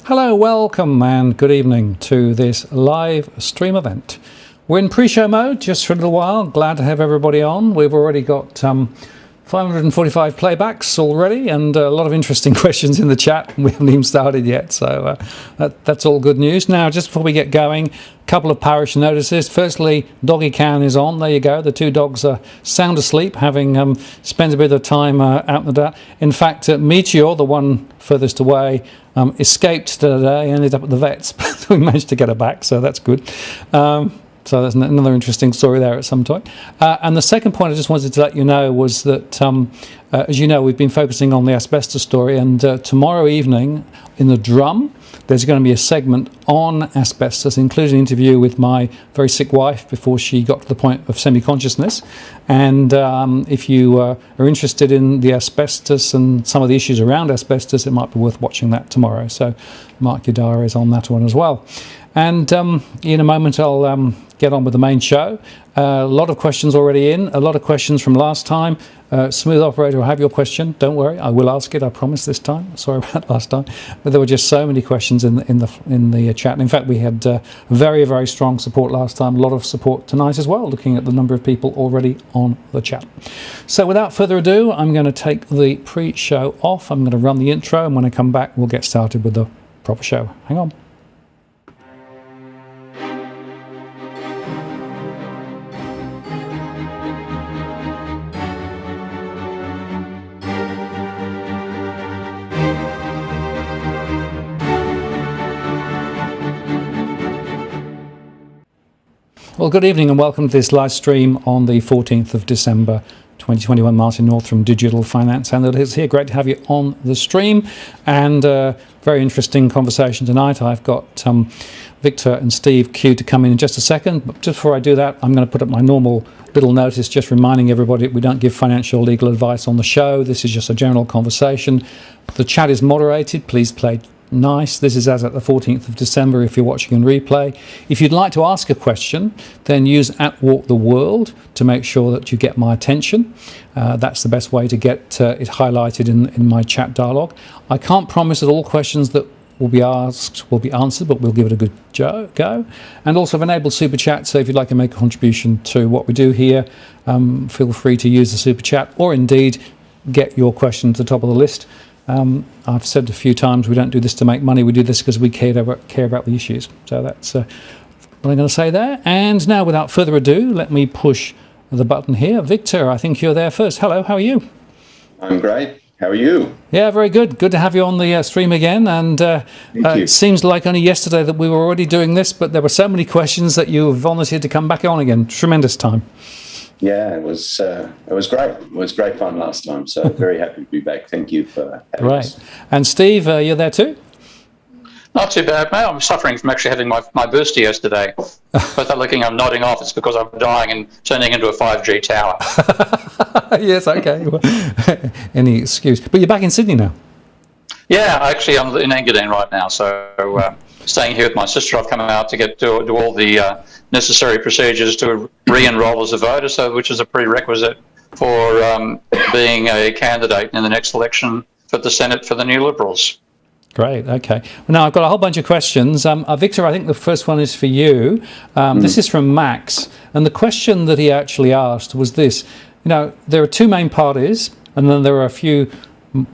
Hello, welcome and good evening to this live stream event. We're in pre-show mode just for a little while. Glad to have everybody on. We've already got 545 playbacks already and a lot of interesting questions in the chat. We haven't even started yet, so that's all good news. Now, just before we get going, a couple of parish notices. Firstly, Doggy Can is on. There you go. The two dogs are sound asleep, having spent a bit of time out in the dark. In fact, Meteor, the one furthest away, escaped today, ended up at the vets, but we managed to get her back, so that's good. So there's another interesting story there at some point. And the second point I just wanted to let you know was that, as you know, we've been focusing on the asbestos story, and tomorrow evening in the Drum, there's going to be a segment on asbestos, including an interview with my very sick wife before she got to the point of semi-consciousness. And if you are interested in the asbestos and some of the issues around asbestos, it might be worth watching that tomorrow. So mark your diaries on that one as well. And in a moment, I'll get on with the main show. A lot of questions already in, a lot of questions from last time. Smooth operator will have your question. Don't worry, I will ask it. I promise this time. Sorry about last time, but there were just so many questions in the chat. And in fact, we had very, very strong support last time. A lot of support tonight as well, looking at the number of people already on the chat. So without further ado, I'm going to take the pre-show off. I'm going to run the intro, and when I come back, we'll get started with the proper show. Hang on. Well, good evening and welcome to this live stream on the 14th of December 2021. Martin North from Digital Finance Analytics here. Great to have you on the stream, and very interesting conversation tonight. I've got Victor and Steve queued to come in just a second, but just before I do that, I'm going to put up my normal little notice just reminding everybody that we don't give financial or legal advice on the show. This is just a general conversation. The chat is moderated. Please play nice. This is as at the 14th of December if you're watching in replay. If you'd like to ask a question, then use @WalkTheWorld to make sure that you get my attention. That's the best way to get it highlighted in my chat dialogue. I can't promise that all questions that will be asked will be answered, but we'll give it a good go. And also I've enabled Super Chat, so if you'd like to make a contribution to what we do here, feel free to use the Super Chat, or indeed get your question to the top of the list. I've said a few times we don't do this to make money, we do this because we care about the issues. So that's what I'm going to say there. And now, without further ado, let me push the button here. Victor, I think you're there first. Hello, how are you? I'm great. How are you? Yeah, very good. Good to have you on the stream again. And it seems like only yesterday that we were already doing this, but there were so many questions that you volunteered to come back on again. Tremendous time. Yeah, it was great. It was great fun last time, so very happy to be back. Thank you for having us. And Steve, you're there too? Not too bad, mate. I'm suffering from actually having my burst yesterday. But they're looking, I'm nodding off. It's because I'm dying and turning into a 5G tower. Yes, okay. Any excuse. But you're back in Sydney now? Yeah, actually, I'm in Engadine right now, so staying here with my sister. I've come out to do all the necessary procedures to re-enroll as a voter, so which is a prerequisite for being a candidate in the next election for the Senate for the New Liberals. Great, okay. Well, now I've got a whole bunch of questions. Victor, I think the first one is for you. This is from Max, and the question that he actually asked was this. You know, there are two main parties, and then there are a few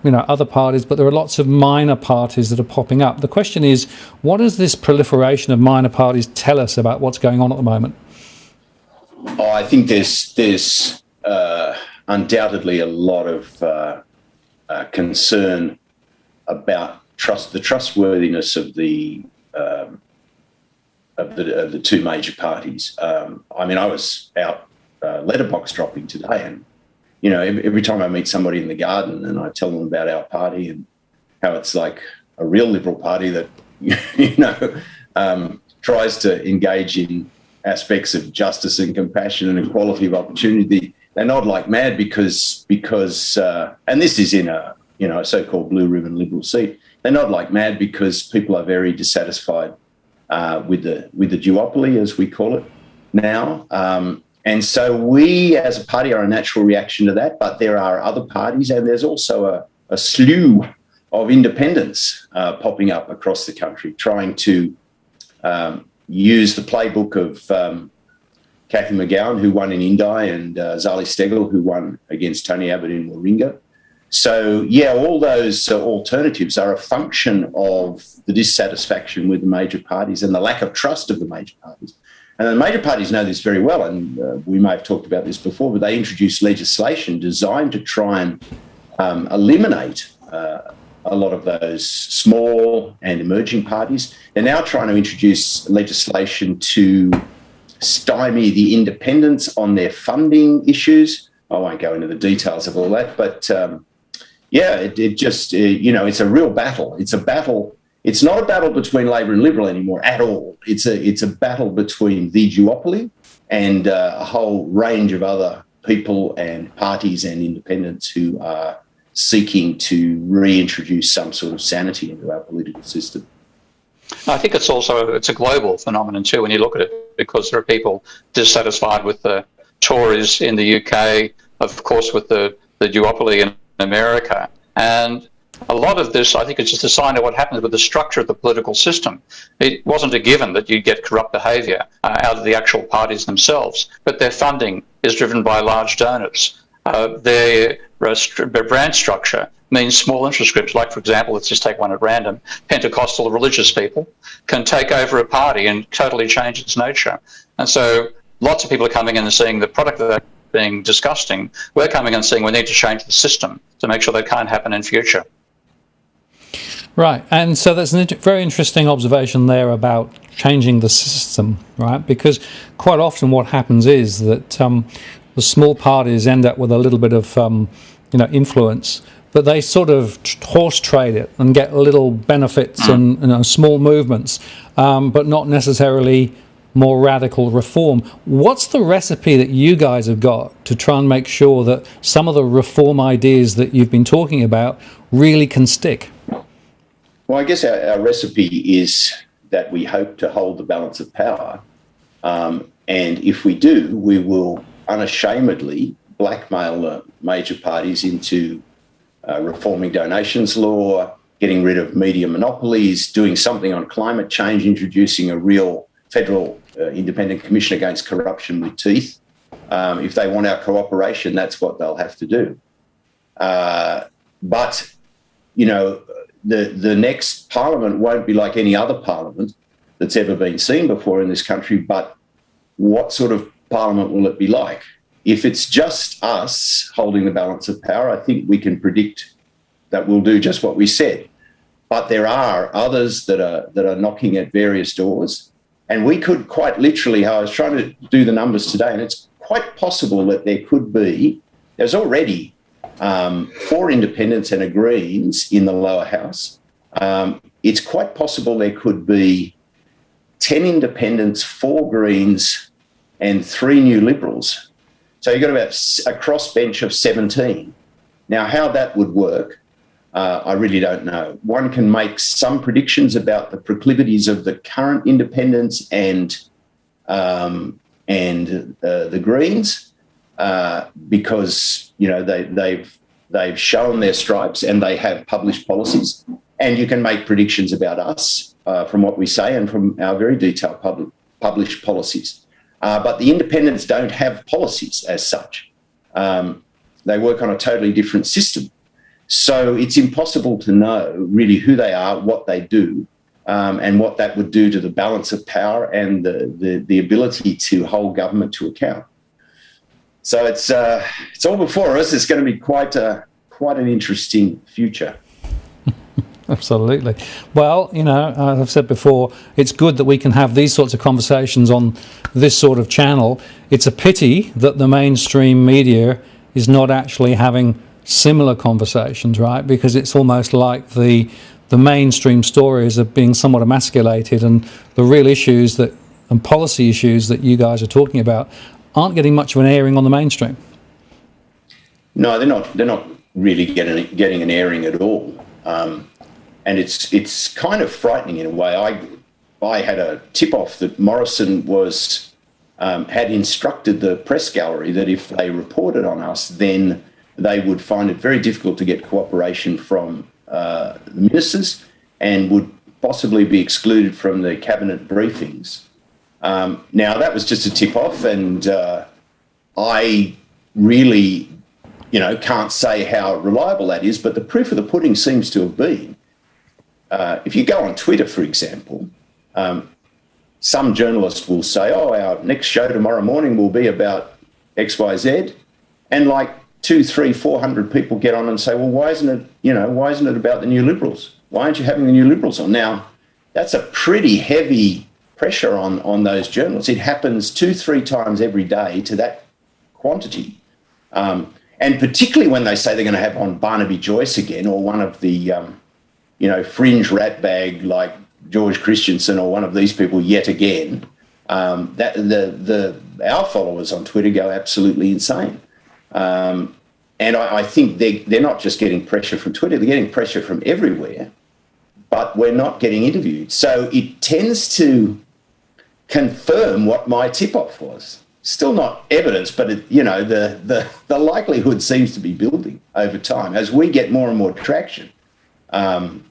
other parties, but there are lots of minor parties that are popping up. The question is, what does this proliferation of minor parties tell us about what's going on at the moment? Oh, I think there's undoubtedly a lot of concern about the trustworthiness of the two major parties. I mean, I was out letterbox dropping today, and every time I meet somebody in the garden and I tell them about our party and how it's like a real Liberal party that, tries to engage in aspects of justice and compassion and equality of opportunity, they nod like mad because and this is in a so-called blue ribbon Liberal seat, they nod like mad because people are very dissatisfied with the duopoly, as we call it now. And so we, as a party, are a natural reaction to that, but there are other parties, and there's also a slew independents popping up across the country, trying to use the playbook of Cathy McGowan, who won in Indi, and Zali Steggall, who won against Tony Abbott in Warringah. So, yeah, all those alternatives are a function of the dissatisfaction with the major parties and the lack of trust of the major parties. And the major parties know this very well, and we may have talked about this before, but they introduced legislation designed to try and eliminate a lot of those small and emerging parties. They're now trying to introduce legislation to stymie the independents on their funding issues. I won't go into the details of all that, but it just, it's a real battle. It's a battle. It's not a battle between Labor and Liberal anymore at all. It's a battle between the duopoly and a whole range of other people and parties and independents who are seeking to reintroduce some sort of sanity into our political system. I think it's a global phenomenon too when you look at it, because there are people dissatisfied with the Tories in the UK, of course with the duopoly in America. And a lot of this, I think, is just a sign of what happens with the structure of the political system. It wasn't a given that you'd get corrupt behaviour out of the actual parties themselves, but their funding is driven by large donors. Their brand structure means small interest groups, like, for example, let's just take one at random, Pentecostal religious people can take over a party and totally change its nature. And so lots of people are coming in and seeing the product of that being disgusting. We're coming in and saying we need to change the system to make sure that can't happen in future. Right, and so that's a very interesting observation there about changing the system, right? Because quite often what happens is that the small parties end up with a little bit of influence, but they sort of horse trade it and get little benefits and small movements, but not necessarily more radical reform. What's the recipe that you guys have got to try and make sure that some of the reform ideas that you've been talking about really can stick? Well, I guess our recipe is that we hope to hold the balance of power. And if we do, we will unashamedly blackmail the major parties into reforming donations law, getting rid of media monopolies, doing something on climate change, introducing a real federal independent commission against corruption with teeth. If they want our cooperation, that's what they'll have to do. But, the next parliament won't be like any other parliament that's ever been seen before in this country, but what sort of parliament will it be like? If it's just us holding the balance of power, I think we can predict that we'll do just what we said. But there are others that are knocking at various doors, and we could quite literally, I was trying to do the numbers today, and it's quite possible that there's already 4 independents and a Greens in the lower house. It's quite possible there could be 10 independents, 4 Greens and 3 new Liberals. So you've got about a crossbench of 17. Now, how that would work, I really don't know. One can make some predictions about the proclivities of the current independents and the Greens, because they've shown their stripes and they have published policies. And you can make predictions about us from what we say and from our very detailed published policies. But the independents don't have policies as such. They work on a totally different system. So it's impossible to know really who they are, what they do, and what that would do to the balance of power and the ability to hold government to account. So it's all before us. It's going to be quite an interesting future. Absolutely. Well, as I've said before, it's good that we can have these sorts of conversations on this sort of channel. It's a pity that the mainstream media is not actually having similar conversations, right? Because it's almost like the mainstream stories are being somewhat emasculated, and the real issues and policy issues that you guys are talking about aren't getting much of an airing on the mainstream. No, they're not really getting an airing at all. And it's kind of frightening in a way. I had a tip-off that Morrison had instructed the press gallery that if they reported on us, then they would find it very difficult to get cooperation from ministers and would possibly be excluded from the cabinet briefings. Now, that was just a tip-off, and I really, can't say how reliable that is, but the proof of the pudding seems to have been, if you go on Twitter, for example, some journalist will say, our next show tomorrow morning will be about XYZ, and like 200, 300, 400 people get on and say, well, why isn't it about the New Liberals? Why aren't you having the New Liberals on? Now, that's a pretty heavy pressure on those journalists. It happens 2-3 times every day to that quantity. And particularly when they say they're going to have on Barnaby Joyce again, or one of the, fringe ratbag like George Christensen or one of these people yet again, that our followers on Twitter go absolutely insane. And I think they're not just getting pressure from Twitter, they're getting pressure from everywhere, but we're not getting interviewed. So it tends to confirm what my tip-off was. Still not evidence, but the likelihood seems to be building over time as we get more and more traction. And,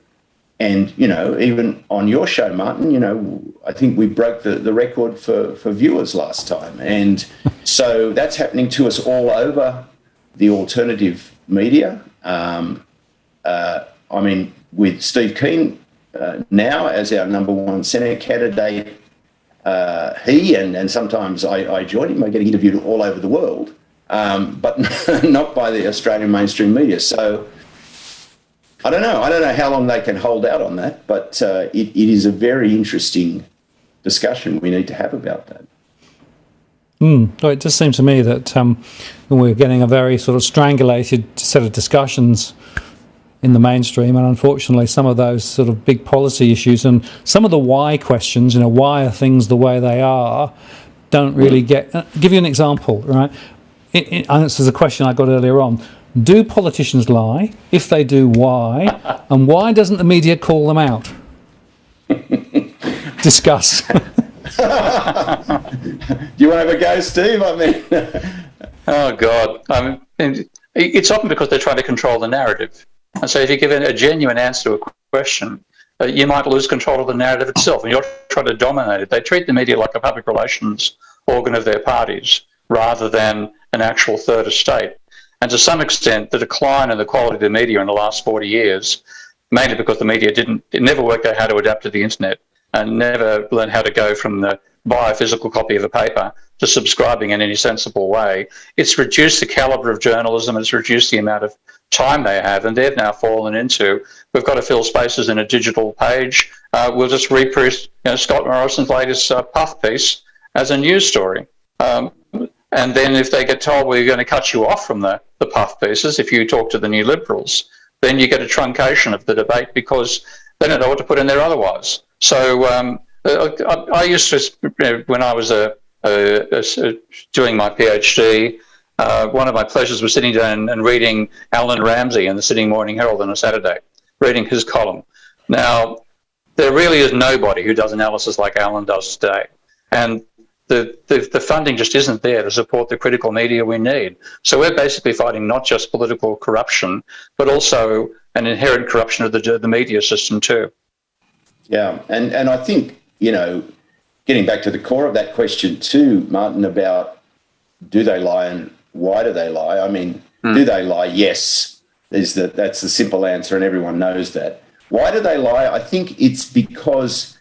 even on your show, Martin, I think we broke the record for viewers last time. And so that's happening to us all over the alternative media. With Steve Kline now as our number one Senate candidate, he and sometimes I join him, I get interviewed all over the world, but not by the Australian mainstream media. So I don't know how long they can hold out on that, but it is a very interesting discussion we need to have about that. It just seems to me that we're getting a very sort of strangulated set of discussions in the mainstream, and unfortunately some of those sort of big policy issues and some of the why questions, why are things the way they are, don't really get... give you an example, right? And this is a question I got earlier on. Do politicians lie? If they do, why? And why doesn't the media call them out? Discuss. Do you want to have a go, Steve? Oh, God. It's often because they're trying to control the narrative. And so if you give a genuine answer to a question, you might lose control of the narrative itself, and you're trying to dominate it. They treat the media like a public relations organ of their parties rather than an actual third estate. And to some extent, the decline in the quality of the media in the last 40 years, mainly because the media never worked out how to adapt to the internet and never learned how to go from the buy a physical copy of a paper to subscribing in any sensible way. It's reduced the calibre of journalism, it's reduced the amount of time they have, and they've now fallen into, we've got to fill spaces in a digital page. We'll just reproduce Scott Morrison's latest puff piece as a news story. And then if they get told, we're going to cut you off from the puff pieces, if you talk to the New Liberals, then you get a truncation of the debate because they don't know what to put in there otherwise. So I used to, when I was doing my PhD, one of my pleasures was sitting down and reading Alan Ramsey in the Sydney Morning Herald on a Saturday, reading his column. Now, there really is nobody who does analysis like Alan does today. And the funding just isn't there to support the critical media we need. So we're basically fighting not just political corruption, but also an inherent corruption of the media system too. Yeah, and I think, getting back to the core of that question too, Martin, about do they lie and why do they lie? Do they lie? Yes, that's the simple answer, and everyone knows that. Why do they lie? I think it's because,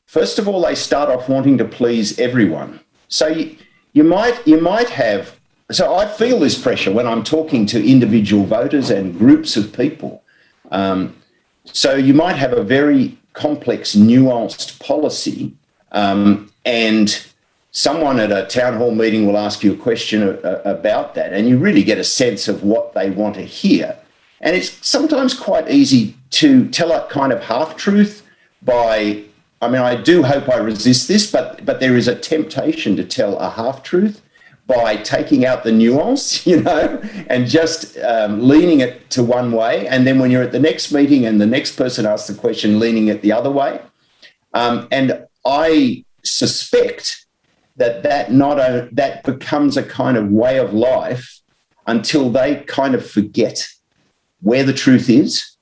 first of all, they start off wanting to please everyone. So you might have... So I feel this pressure when I'm talking to individual voters and groups of people. So you might have a very complex, nuanced policy, and someone at a town hall meeting will ask you a question about that, and you really get a sense of what they want to hear. And it's sometimes quite easy to tell a kind of half-truth by... I do hope I resist this, but there is a temptation to tell a half-truth by taking out the nuance, and just leaning it to one way. And then when you're at the next meeting and the next person asks the question, leaning it the other way. And I suspect that becomes a kind of way of life until they kind of forget where the truth is.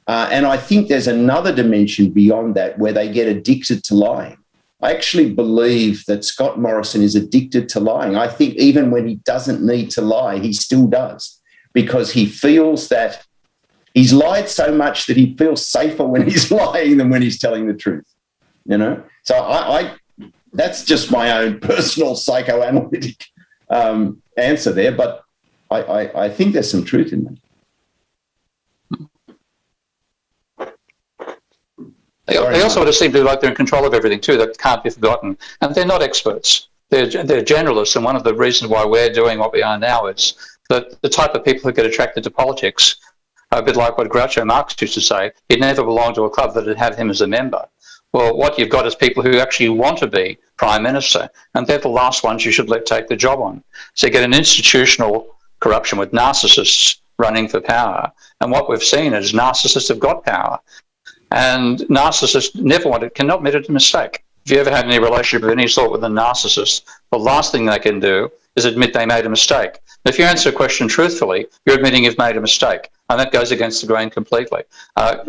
And I think there's another dimension beyond that where they get addicted to lying. I actually believe that Scott Morrison is addicted to lying. I think even when he doesn't need to lie, he still does, because he feels that he's lied so much that he feels safer when he's lying than when he's telling the truth, you know? So I that's just my own personal psychoanalytic answer there, but I think there's some truth in that. They also sort of seem to like they're in control of everything too. That can't be forgotten. And they're not experts. They're generalists. And one of the reasons why we're doing what we are now is that the type of people who get attracted to politics are a bit like what Groucho Marx used to say. He'd never belonged to a club that had had him as a member. Well, what you've got is people who actually want to be Prime Minister, and they're the last ones you should let take the job on. So you get an institutional corruption with narcissists running for power. And what we've seen is narcissists have got power. And narcissists cannot admit a mistake. If you ever had any relationship of any sort with a narcissist, the last thing they can do is admit they made a mistake. If you answer a question truthfully, you're admitting you've made a mistake, and that goes against the grain completely.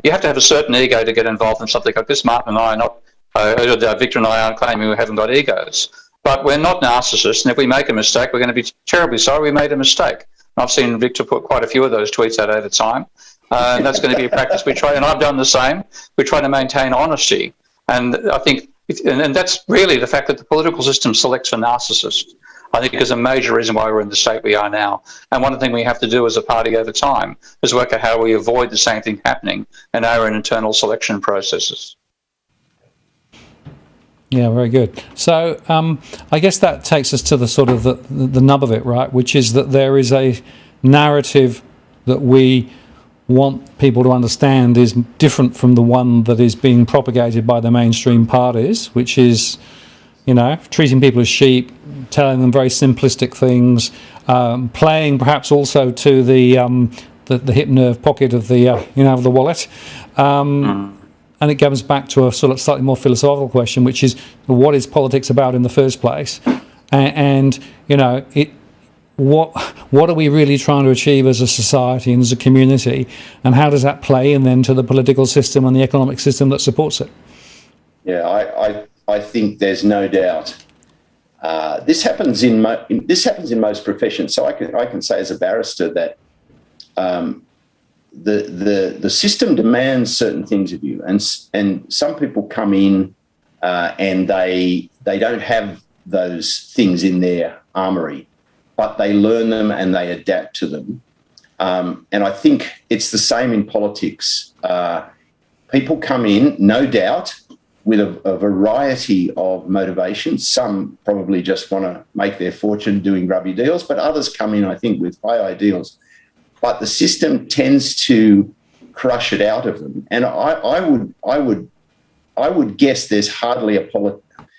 You have to have a certain ego to get involved in something like this. Martin and I are not, Victor and I aren't claiming we haven't got egos, but we're not narcissists, and if we make a mistake, we're going to be terribly sorry we made a mistake. I've seen Victor put quite a few of those tweets out over time. And that's going to be a practice we try, and I've done the same. We try to maintain honesty. And I think, and that's really the fact that the political system selects for narcissists, I think is a major reason why we're in the state we are now. And one thing we have to do as a party over time is work out how we avoid the same thing happening in our own internal selection processes. Yeah, very good. So I guess that takes us to the sort of the nub of it, right, which is that there is a narrative that we want people to understand is different from the one that is being propagated by the mainstream parties, which is, you know, treating people as sheep, telling them very simplistic things, playing perhaps also to the hip nerve pocket of the of the wallet, and it comes back to a sort of slightly more philosophical question, which is what is politics about in the first place, and you know it. What are we really trying to achieve as a society and as a community, and how does that play in then to the political system and the economic system that supports it? Yeah, I think there's no doubt. This happens in most professions. So I can say as a barrister that the system demands certain things of you, and some people come in and they don't have those things in their armoury, but they learn them and they adapt to them. And I think it's the same in politics. People come in, no doubt, with a variety of motivations. Some probably just want to make their fortune doing grubby deals, but others come in, I think, with high ideals. But the system tends to crush it out of them. And I would guess there's hardly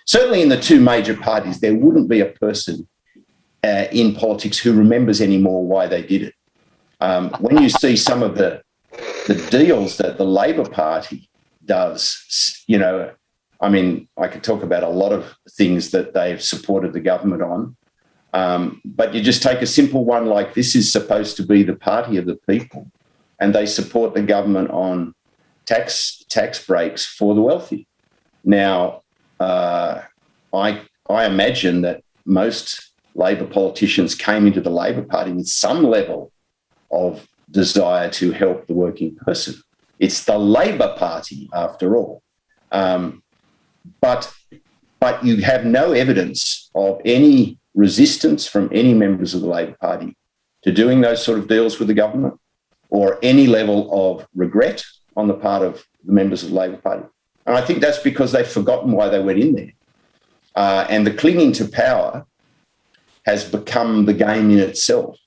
certainly in the two major parties, there wouldn't be a person in politics who remembers anymore why they did it. When you see some of the deals that the Labor Party does, you know, I mean, I could talk about a lot of things that they've supported the government on, but you just take a simple one like this is supposed to be the party of the people, and they support the government on tax breaks for the wealthy. Now, I imagine that most Labor politicians came into the Labor Party with some level of desire to help the working person. It's the Labor Party, after all. But you have no evidence of any resistance from any members of the Labor Party to doing those sort of deals with the government, or any level of regret on the part of the members of the Labor Party. And I think that's because they've forgotten why they went in there. And the clinging to power has become the game in itself.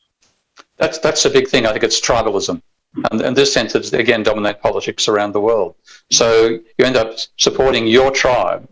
That's a big thing. I think it's tribalism. And this tends to, again, dominate politics around the world. So you end up supporting your tribe,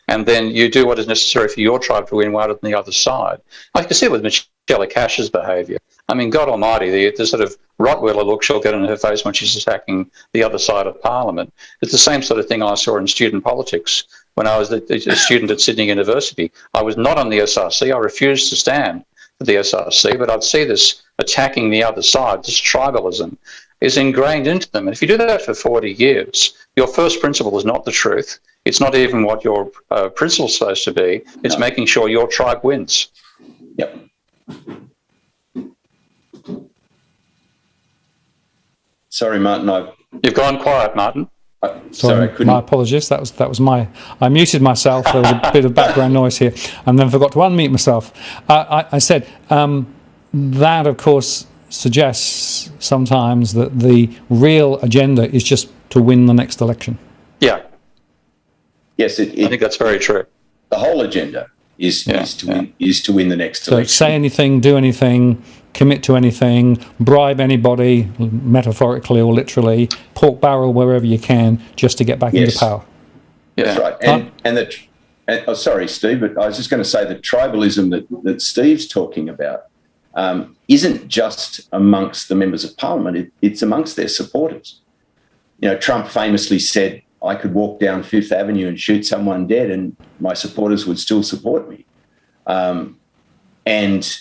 and then you do what is necessary for your tribe to win rather than the other side. I can see it with Michelle Cash's behaviour. I mean, God almighty, the sort of Rottweiler look she'll get in her face when she's attacking the other side of Parliament. It's the same sort of thing I saw in student politics. When I was a student at Sydney University, I was not on the SRC. I refused to stand for the SRC, but I'd see this attacking the other side, this tribalism. is ingrained into them. And if you do that for 40 years, your first principle is not the truth. It's not even what your principle is supposed to be. It's making sure your tribe wins. Yep. Sorry, Martin. You've gone quiet, Martin. Sorry, my apologies. That was my. I muted myself. There was a bit of background noise here, and then forgot to unmute myself. I said that, of course, suggests sometimes that the real agenda is just to win the next election. Yeah. Yes, I think that's very true. The whole agenda is to win the next election. So say anything, do anything, commit to anything, bribe anybody, metaphorically or literally, pork barrel wherever you can, just to get back into power. Yeah. That's right. Sorry, Steve, but I was just going to say that tribalism that Steve's talking about isn't just amongst the members of parliament, it's amongst their supporters. You know, Trump famously said, I could walk down Fifth Avenue and shoot someone dead and my supporters would still support me. And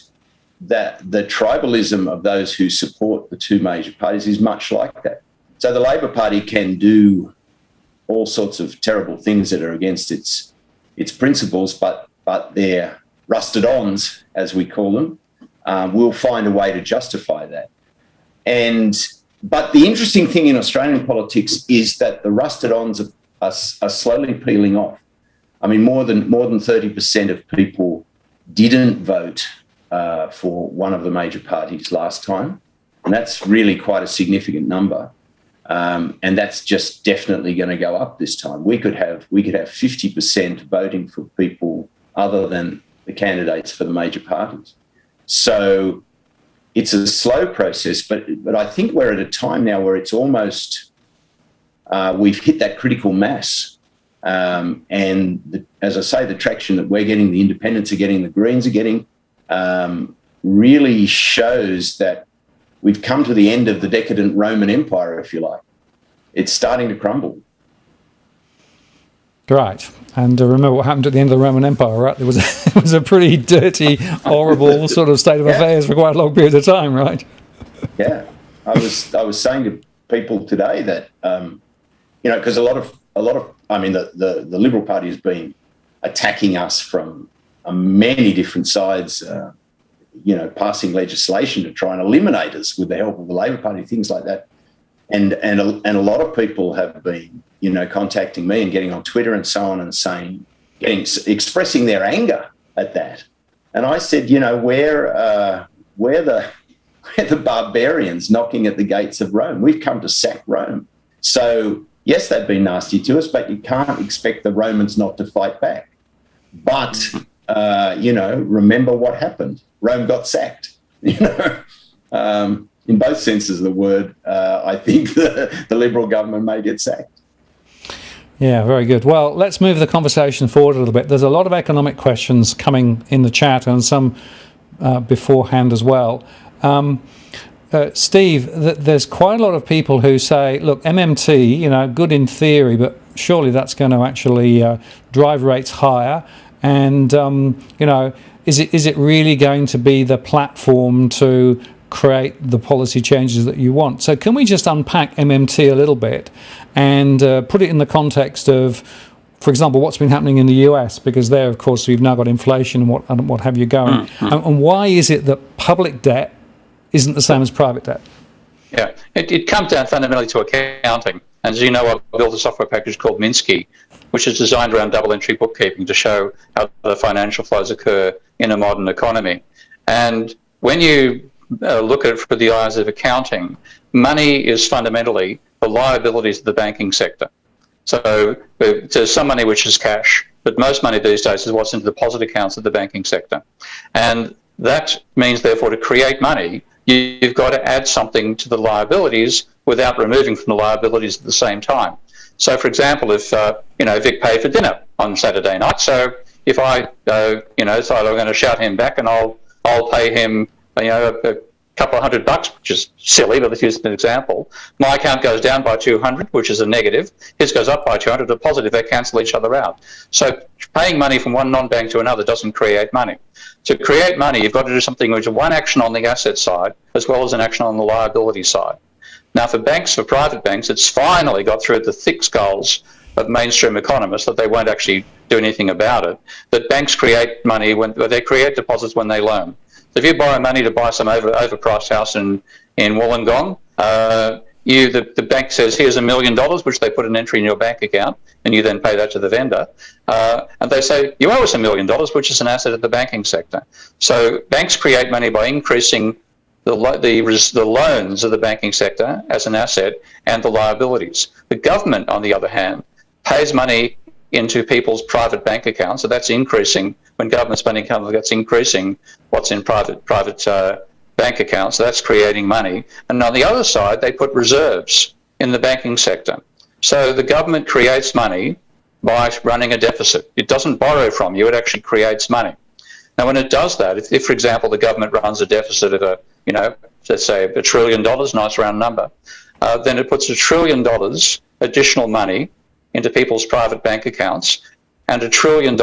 that the tribalism of those who support the two major parties is much like that. So the Labor Party can do all sorts of terrible things that are against its principles, but their rusted-ons, as we call them, will find a way to justify that. But the interesting thing in Australian politics is that the rusted-ons are slowly peeling off. I mean, more than 30% of people didn't vote for one of the major parties last time, and that's really quite a significant number. And that's just definitely going to go up this time. We could have 50% voting for people other than the candidates for the major parties. So it's a slow process, but I think we're at a time now where it's almost we've hit that critical mass. As I say, the traction that we're getting, the independents are getting, the Greens are getting, really shows that we've come to the end of the decadent Roman Empire, if you like. It's starting to crumble. Right. And remember what happened at the end of the Roman Empire, right? It was a pretty dirty, horrible sort of state of affairs for quite a long period of time, right? Yeah. I was saying to people today that, because a lot of, I mean, the Liberal Party has been attacking us from many different sides, passing legislation to try and eliminate us with the help of the Labor Party, things like that. And a lot of people have been, contacting me and getting on Twitter and so on and expressing their anger at that. And I said, we're the barbarians knocking at the gates of Rome. We've come to sack Rome. So yes, they've been nasty to us, but you can't expect the Romans not to fight back. But remember what happened. Rome got sacked. In both senses of the word, I think the Liberal government may get sacked. Yeah, very good. Well, let's move the conversation forward a little bit. There's a lot of economic questions coming in the chat and some beforehand as well. Steve, there's quite a lot of people who say, look, MMT, good in theory, but surely that's going to actually drive rates higher. And, is it really going to be the platform to create the policy changes that you want? So can we just unpack MMT a little bit and put it in the context of, for example, what's been happening in the US? Because there, of course, we've now got inflation and what have you going. And why is it that public debt isn't the same as private debt? Yeah, it comes down fundamentally to accounting. And as you know, I've built a software package called Minsky, which is designed around double entry bookkeeping to show how the financial flows occur in a modern economy. And when you look at it through the eyes of accounting, money is fundamentally the liabilities of the banking sector. So there's some money which is cash, but most money these days is what's in the deposit accounts of the banking sector. And that means, therefore, to create money, you've got to add something to the liabilities without removing from the liabilities at the same time. So, for example, if Vic paid for dinner on Saturday night, so if I so I'm going to shout him back and I'll pay him a couple of $100, which is silly, but let's use an example. My account goes down by 200, which is a negative. His goes up by 200, a positive. They cancel each other out. So paying money from one non-bank to another doesn't create money. To create money, you've got to do something which is one action on the asset side as well as an action on the liability side. Now, for private banks, it's finally got through the thick skulls of mainstream economists that they won't actually do anything about it, that banks create money they create deposits when they loan. So if you borrow money to buy some overpriced house in Wollongong, the bank says, here's $1 million, which they put an entry in your bank account, and you then pay that to the vendor. And they say, you owe us $1 million, which is an asset of the banking sector. So banks create money by increasing the loans of the banking sector as an asset and the liabilities. The government, on the other hand, pays money into people's private bank accounts, so that's increasing. When government spending comes, that's increasing what's in private bank accounts, so that's creating money. And on the other side, they put reserves in the banking sector. So the government creates money by running a deficit. It doesn't borrow from you, it actually creates money. Now, when it does that, if for example, the government runs a deficit of let's say $1 trillion, nice round number, then it puts $1 trillion additional money into people's private bank accounts and $1 trillion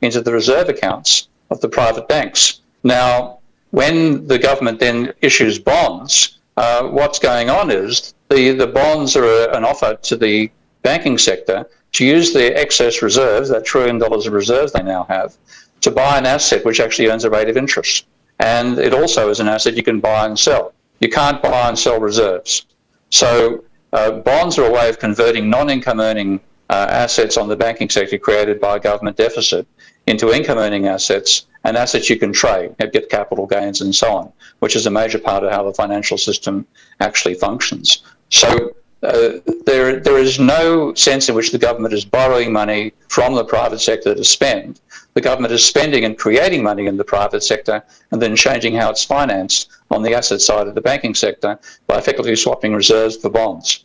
into the reserve accounts of the private banks. Now, when the government then issues bonds, what's going on is the bonds are an offer to the banking sector to use their excess reserves, that $1 trillion of reserves they now have, to buy an asset which actually earns a rate of interest. And it also is an asset you can buy and sell. You can't buy and sell reserves. So bonds are a way of converting non-income earning assets on the banking sector created by a government deficit into income earning assets and assets you can trade, get capital gains and so on, which is a major part of how the financial system actually functions. So there is no sense in which the government is borrowing money from the private sector to spend. The government is spending and creating money in the private sector and then changing how it's financed on the asset side of the banking sector by effectively swapping reserves for bonds.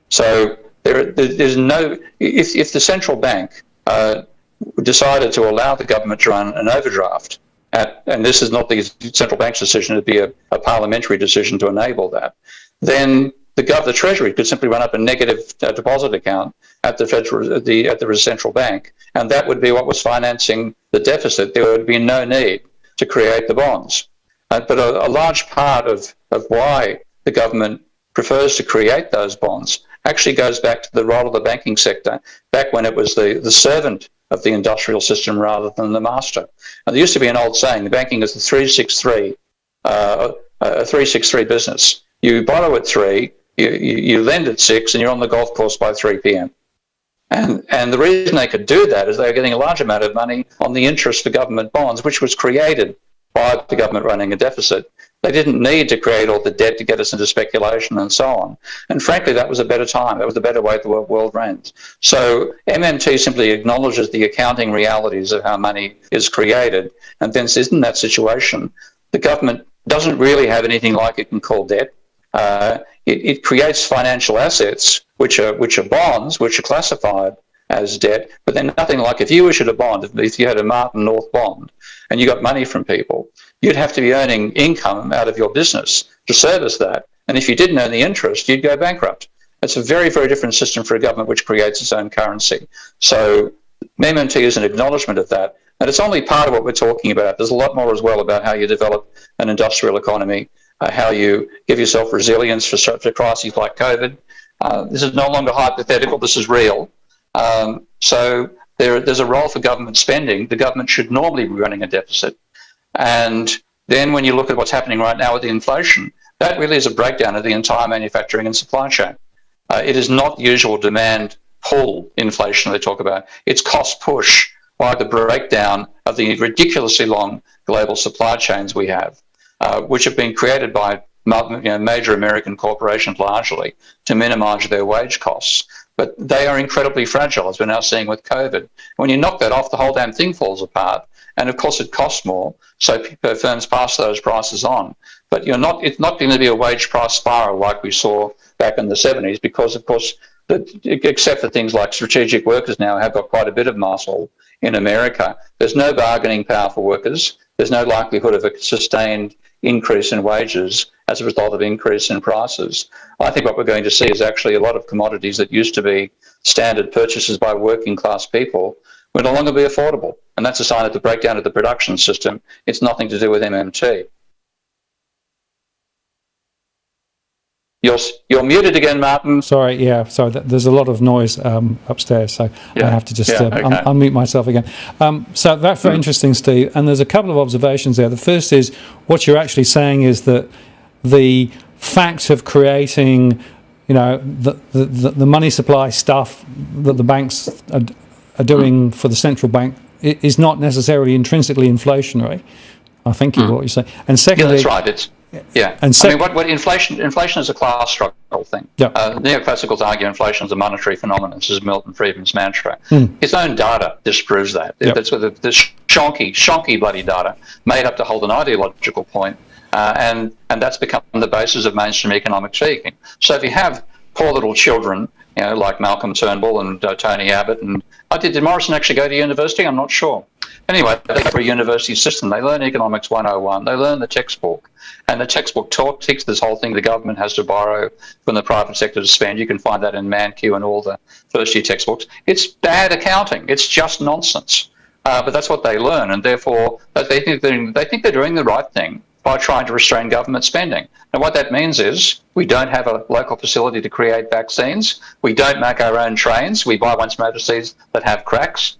So there's no, if the central bank decided to allow the government to run an overdraft, and this is not the central bank's decision, it'd be a parliamentary decision to enable that, then the Treasury could simply run up a negative deposit account at the central bank, and that would be what was financing the deficit. There would be no need to create the bonds. But a large part of why the government prefers to create those bonds actually goes back to the role of the banking sector, back when it was the servant of the industrial system rather than the master. And there used to be an old saying, the banking is the 363, a 363 business. You borrow at 3, you lend at 6, and you're on the golf course by 3 p.m. And the reason they could do that is they were getting a large amount of money on the interest for government bonds, which was created by the government running a deficit. They didn't need to create all the debt to get us into speculation and so on. And frankly, that was a better time. That was a better way the world ran. So MMT simply acknowledges the accounting realities of how money is created, and then says, in that situation, the government doesn't really have anything like it can call debt. It creates financial assets, which are bonds, which are classified as debt, but they're nothing like if you issued a bond, if you had a Martin North bond and you got money from people, you'd have to be earning income out of your business to service that. And if you didn't earn the interest, you'd go bankrupt. It's a very, very different system for a government which creates its own currency. So MMT is an acknowledgement of that. And it's only part of what we're talking about. There's a lot more as well about how you develop an industrial economy, how you give yourself resilience for such a crisis like COVID. This is no longer hypothetical, this is real. So there's a role for government spending. The government should normally be running a deficit. And then when you look at what's happening right now with the inflation, that really is a breakdown of the entire manufacturing and supply chain. It is not usual demand pull inflation they talk about. It's cost push by the breakdown of the ridiculously long global supply chains we have, which have been created by major American corporations largely to minimise their wage costs. But they are incredibly fragile, as we're now seeing with COVID. When you knock that off, the whole damn thing falls apart. And of course, it costs more, so firms pass those prices on. But it's not going to be a wage price spiral like we saw back in the 70s, because, of course, except for things like strategic workers now have got quite a bit of muscle in America. There's no bargaining power for workers. There's no likelihood of a sustained increase in wages as a result of increase in prices. I think what we're going to see is actually a lot of commodities that used to be standard purchases by working class people will no longer be affordable. And that's a sign of the breakdown of the production system. It's nothing to do with MMT. You're muted again, Martin. Sorry, there's a lot of noise upstairs, so I have to just unmute myself again. So that's very interesting, Steve, and there's a couple of observations there. The first is, what you're actually saying is that the fact of creating, the money supply stuff that the banks are doing for the central bank is not necessarily intrinsically inflationary. I think is what you're saying. And secondly, that's right. What inflation is a class struggle thing. Neoclassicals argue inflation is a monetary phenomenon. This is Milton Friedman's mantra. His own data disproves that. That's with the shonky bloody data made up to hold an ideological point, and that's become the basis of mainstream economic thinking. So if you have poor little children, like Malcolm Turnbull and Tony Abbott, and did Morrison actually go to university? I'm not sure. Anyway, they go for a university system. They learn Economics 101. They learn the textbook. And the textbook teaches this whole thing the government has to borrow from the private sector to spend. You can find that in Mankiw and all the first-year textbooks. It's bad accounting. It's just nonsense. But that's what they learn, and therefore they think they're doing the right thing by trying to restrain government spending. And what that means is we don't have a local facility to create vaccines. We don't make our own trains. We buy once motor seats that have cracks.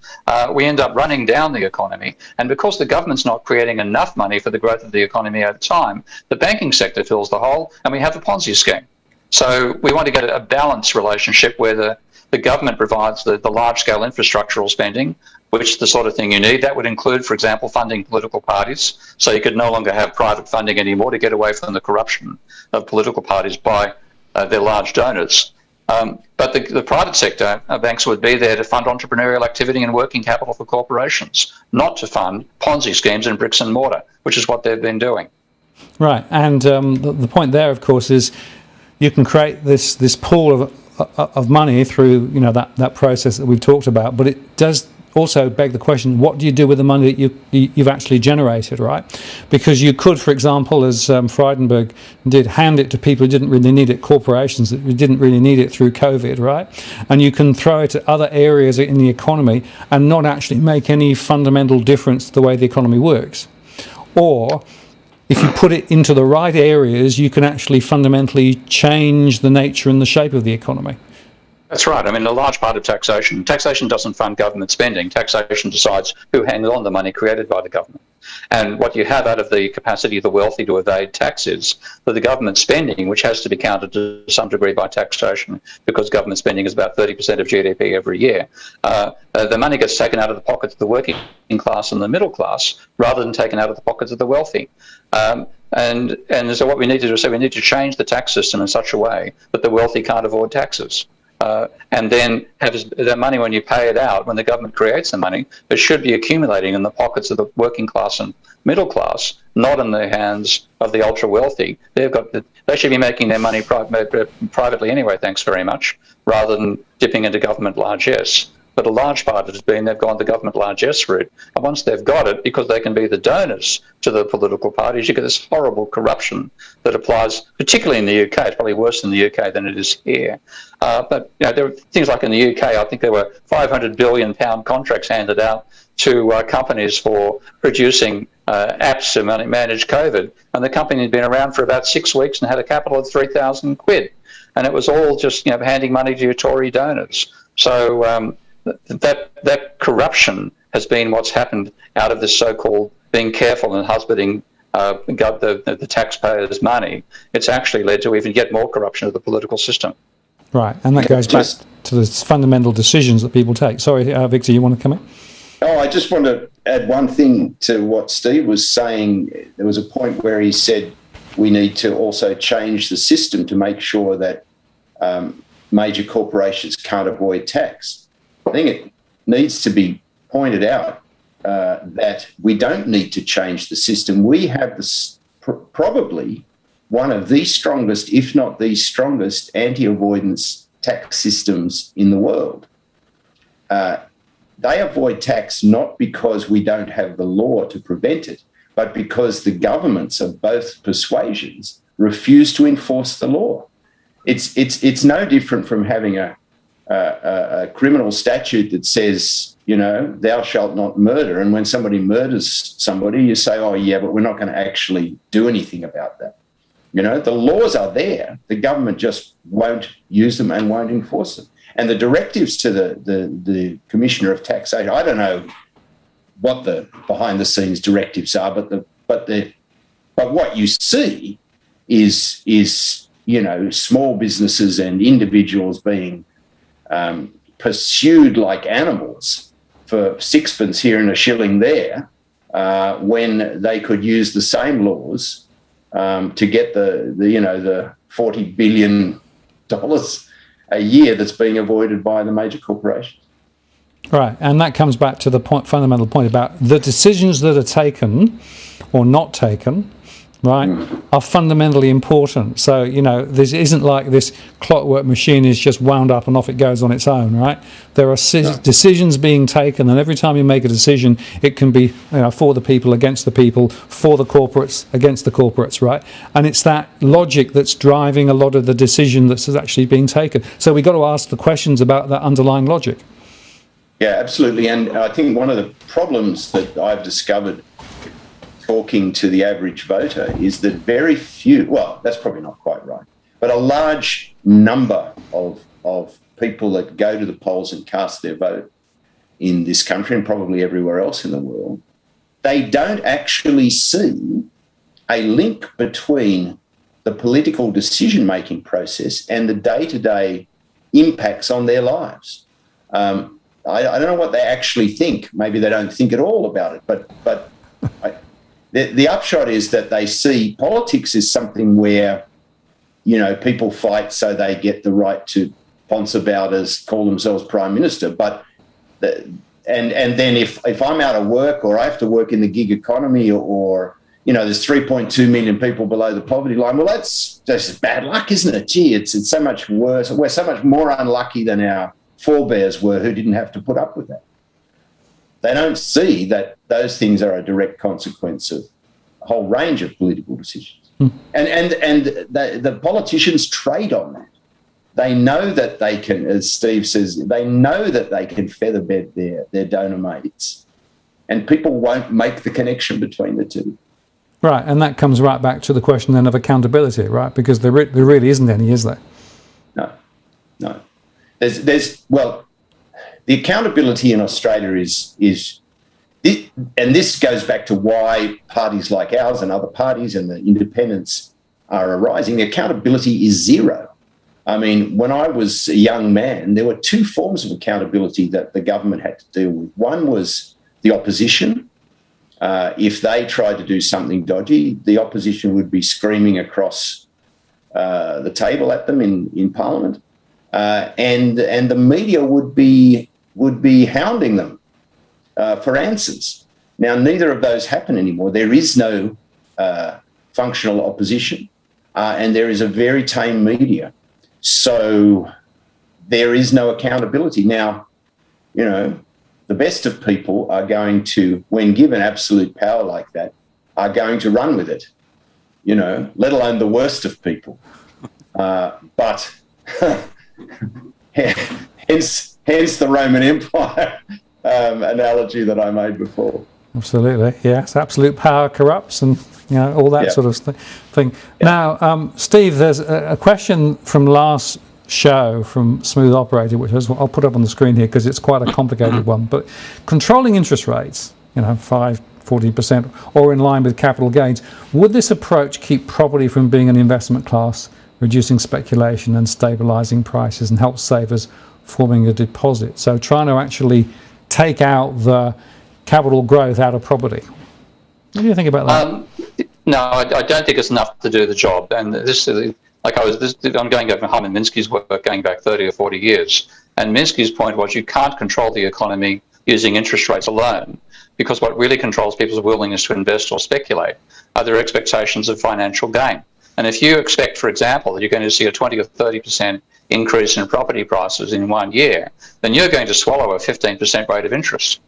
We end up running down the economy. And because the government's not creating enough money for the growth of the economy over time, the banking sector fills the hole, and we have a Ponzi scheme. So we want to get a balanced relationship where the government provides the large-scale infrastructural spending, which is the sort of thing you need. That would include, for example, funding political parties. So you could no longer have private funding anymore to get away from the corruption of political parties by their large donors. But the private sector, banks would be there to fund entrepreneurial activity and working capital for corporations, not to fund Ponzi schemes in bricks and mortar, which is what they've been doing. Right, and the point there, of course, is you can create this pool of money through that process that we've talked about, but it does also beg the question, what do you do with the money that you've actually generated, right? Because you could, for example, as Frydenberg did, hand it to people who didn't really need it, corporations who didn't really need it through COVID, right? And you can throw it at other areas in the economy and not actually make any fundamental difference to the way the economy works. Or if you put it into the right areas, you can actually fundamentally change the nature and the shape of the economy. That's right. I mean, a large part of taxation doesn't fund government spending. Taxation decides who hangs on the money created by the government. And what you have out of the capacity of the wealthy to evade tax is that the government spending, which has to be counted to some degree by taxation, because government spending is about 30% of GDP every year, the money gets taken out of the pockets of the working class and the middle class rather than taken out of the pockets of the wealthy. And so what we need to do is we need to change the tax system in such a way that the wealthy can't avoid taxes. And then have the money, when you pay it out, when the government creates the money, it should be accumulating in the pockets of the working class and middle class, not in the hands of the ultra wealthy. They should be making their money privately anyway, thanks very much, rather than dipping into government largesse. But a large part of it has been they've gone the government largesse route. And once they've got it, because they can be the donors to the political parties, you get this horrible corruption that applies, particularly in the UK. It's probably worse in the UK than it is here. But there are things like in the UK, I think there were £500 billion contracts handed out to companies for producing apps to manage COVID. And the company had been around for about 6 weeks and had a capital of £3,000. And it was all just handing money to your Tory donors. So that corruption has been what's happened out of this so-called being careful and husbanding the taxpayers' money. It's actually led to even yet more corruption of the political system. Right, and that goes back to the fundamental decisions that people take. Sorry, Victor, you want to come in? Oh, I just want to add one thing to what Steve was saying. There was a point where he said we need to also change the system to make sure that major corporations can't avoid tax. I think it needs to be pointed out that we don't need to change the system. We have probably one of the strongest, if not the strongest, anti-avoidance tax systems in the world. They avoid tax not because we don't have the law to prevent it, but because the governments of both persuasions refuse to enforce the law. It's no different from having a criminal statute that says, thou shalt not murder. And when somebody murders somebody, you say, oh, yeah, but we're not going to actually do anything about that. The laws are there. The government just won't use them and won't enforce them. And the directives to the Commissioner of Taxation, I don't know what the behind-the-scenes directives are, but what you see is small businesses and individuals being pursued like animals for sixpence here and a shilling there, when they could use the same laws to get the $40 billion a year that's being avoided by the major corporations. Right, and that comes back to the fundamental point about the decisions that are taken or not taken, right, are fundamentally important. So, this isn't like this clockwork machine is just wound up and off it goes on its own, right? There are decisions being taken, and every time you make a decision, it can be for the people, against the people, for the corporates, against the corporates, right? And it's that logic that's driving a lot of the decision that's actually being taken. So we've got to ask the questions about that underlying logic. Yeah, absolutely. And I think one of the problems that I've discovered talking to the average voter is that very few, well, that's probably not quite right, but a large number of people that go to the polls and cast their vote in this country and probably everywhere else in the world, they don't actually see a link between the political decision-making process and the day-to-day impacts on their lives. I don't know what they actually think. Maybe they don't think at all about it, but the upshot is that they see politics as something where, people fight so they get the right to ponce about as call themselves Prime Minister. But and then if I'm out of work or I have to work in the gig economy or there's 3.2 million people below the poverty line, well, that's just bad luck, isn't it? Gee, it's so much worse. We're so much more unlucky than our forebears were who didn't have to put up with that. They don't see that those things are a direct consequence of a whole range of political decisions. And the politicians trade on that. They know that they can, as Steve says, they know that they can feather bed their donor mates, and people won't make the connection between the two. Right, and that comes right back to the question then of accountability, right? Because there really isn't any, is there? No. The accountability in Australia is, and this goes back to why parties like ours and other parties and the independents are arising. The accountability is zero. I mean, when I was a young man, there were two forms of accountability that the government had to deal with. One was the opposition. If they tried to do something dodgy, the opposition would be screaming across the table at them in Parliament. And the media would be hounding them for answers. Now, neither of those happen anymore. There is no functional opposition, and there is a very tame media. So there is no accountability. Now, the best of people are going to, when given absolute power like that, are going to run with it, let alone the worst of people. But hence the Roman Empire analogy that I made before. Absolutely, yes. Absolute power corrupts, and all that sort of thing. Yeah. Now, Steve, there's a question from last show from Smooth Operator, which I'll put up on the screen here because it's quite a complicated one. But controlling interest rates, 5-40%, or in line with capital gains, would this approach keep property from being an investment class, reducing speculation and stabilising prices, and help savers forming a deposit? So trying to actually take out the capital growth out of property. What do you think about that? No, I don't think it's enough to do the job. And I'm going over Hyman Minsky's work going back 30 or 40 years. And Minsky's point was you can't control the economy using interest rates alone, because what really controls people's willingness to invest or speculate are their expectations of financial gain. And if you expect, for example, that you're going to see a 20 or 30% increase in property prices in 1 year, then you're going to swallow a 15% rate of interest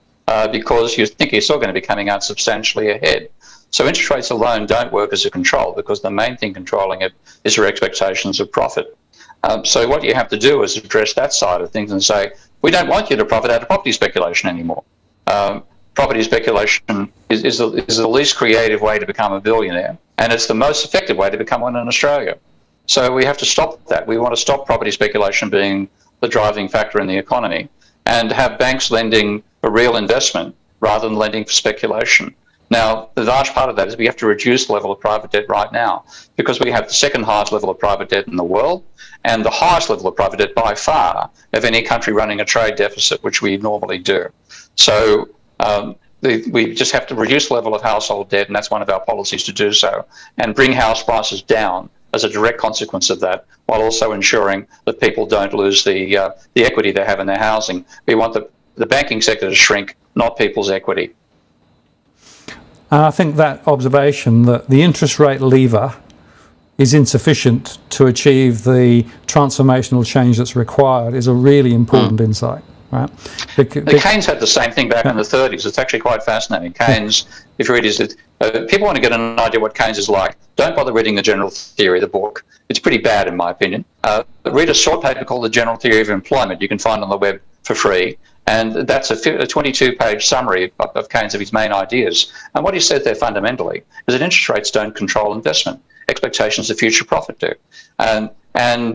because you think you're still going to be coming out substantially ahead. So interest rates alone don't work as a control, because the main thing controlling it is your expectations of profit. So what you have to do is address that side of things and say, we don't want you to profit out of property speculation anymore. Property speculation is the least creative way to become a billionaire. and it's the most effective way to become one in Australia. So we have to stop that. We want to stop property speculation being the driving factor in the economy and have banks lending for real investment rather than lending for speculation. Now, the large part of that is we have to reduce the level of private debt right now because we have the second highest level of private debt in the world and the highest level of private debt by far of any country running a trade deficit, which we normally do. So we just have to reduce the level of household debt, and that's one of our policies to do so, and bring house prices down as a direct consequence of that, while also ensuring that people don't lose the equity they have in their housing. We want the banking sector to shrink, not people's equity. And I think that observation that the interest rate lever is insufficient to achieve the transformational change that's required is a really important insight. Right? Keynes had the same thing back in the 30s. It's actually quite fascinating. Keynes, if you read his, people want to get an idea what Keynes is like, don't bother reading the General Theory, the book. It's pretty bad in my opinion. Read a short paper called The General Theory of Employment. You can find on the web for free. And that's a 22-page summary of Keynes of his main ideas. And what he said there fundamentally is that interest rates don't control investment. Expectations of future profit do. And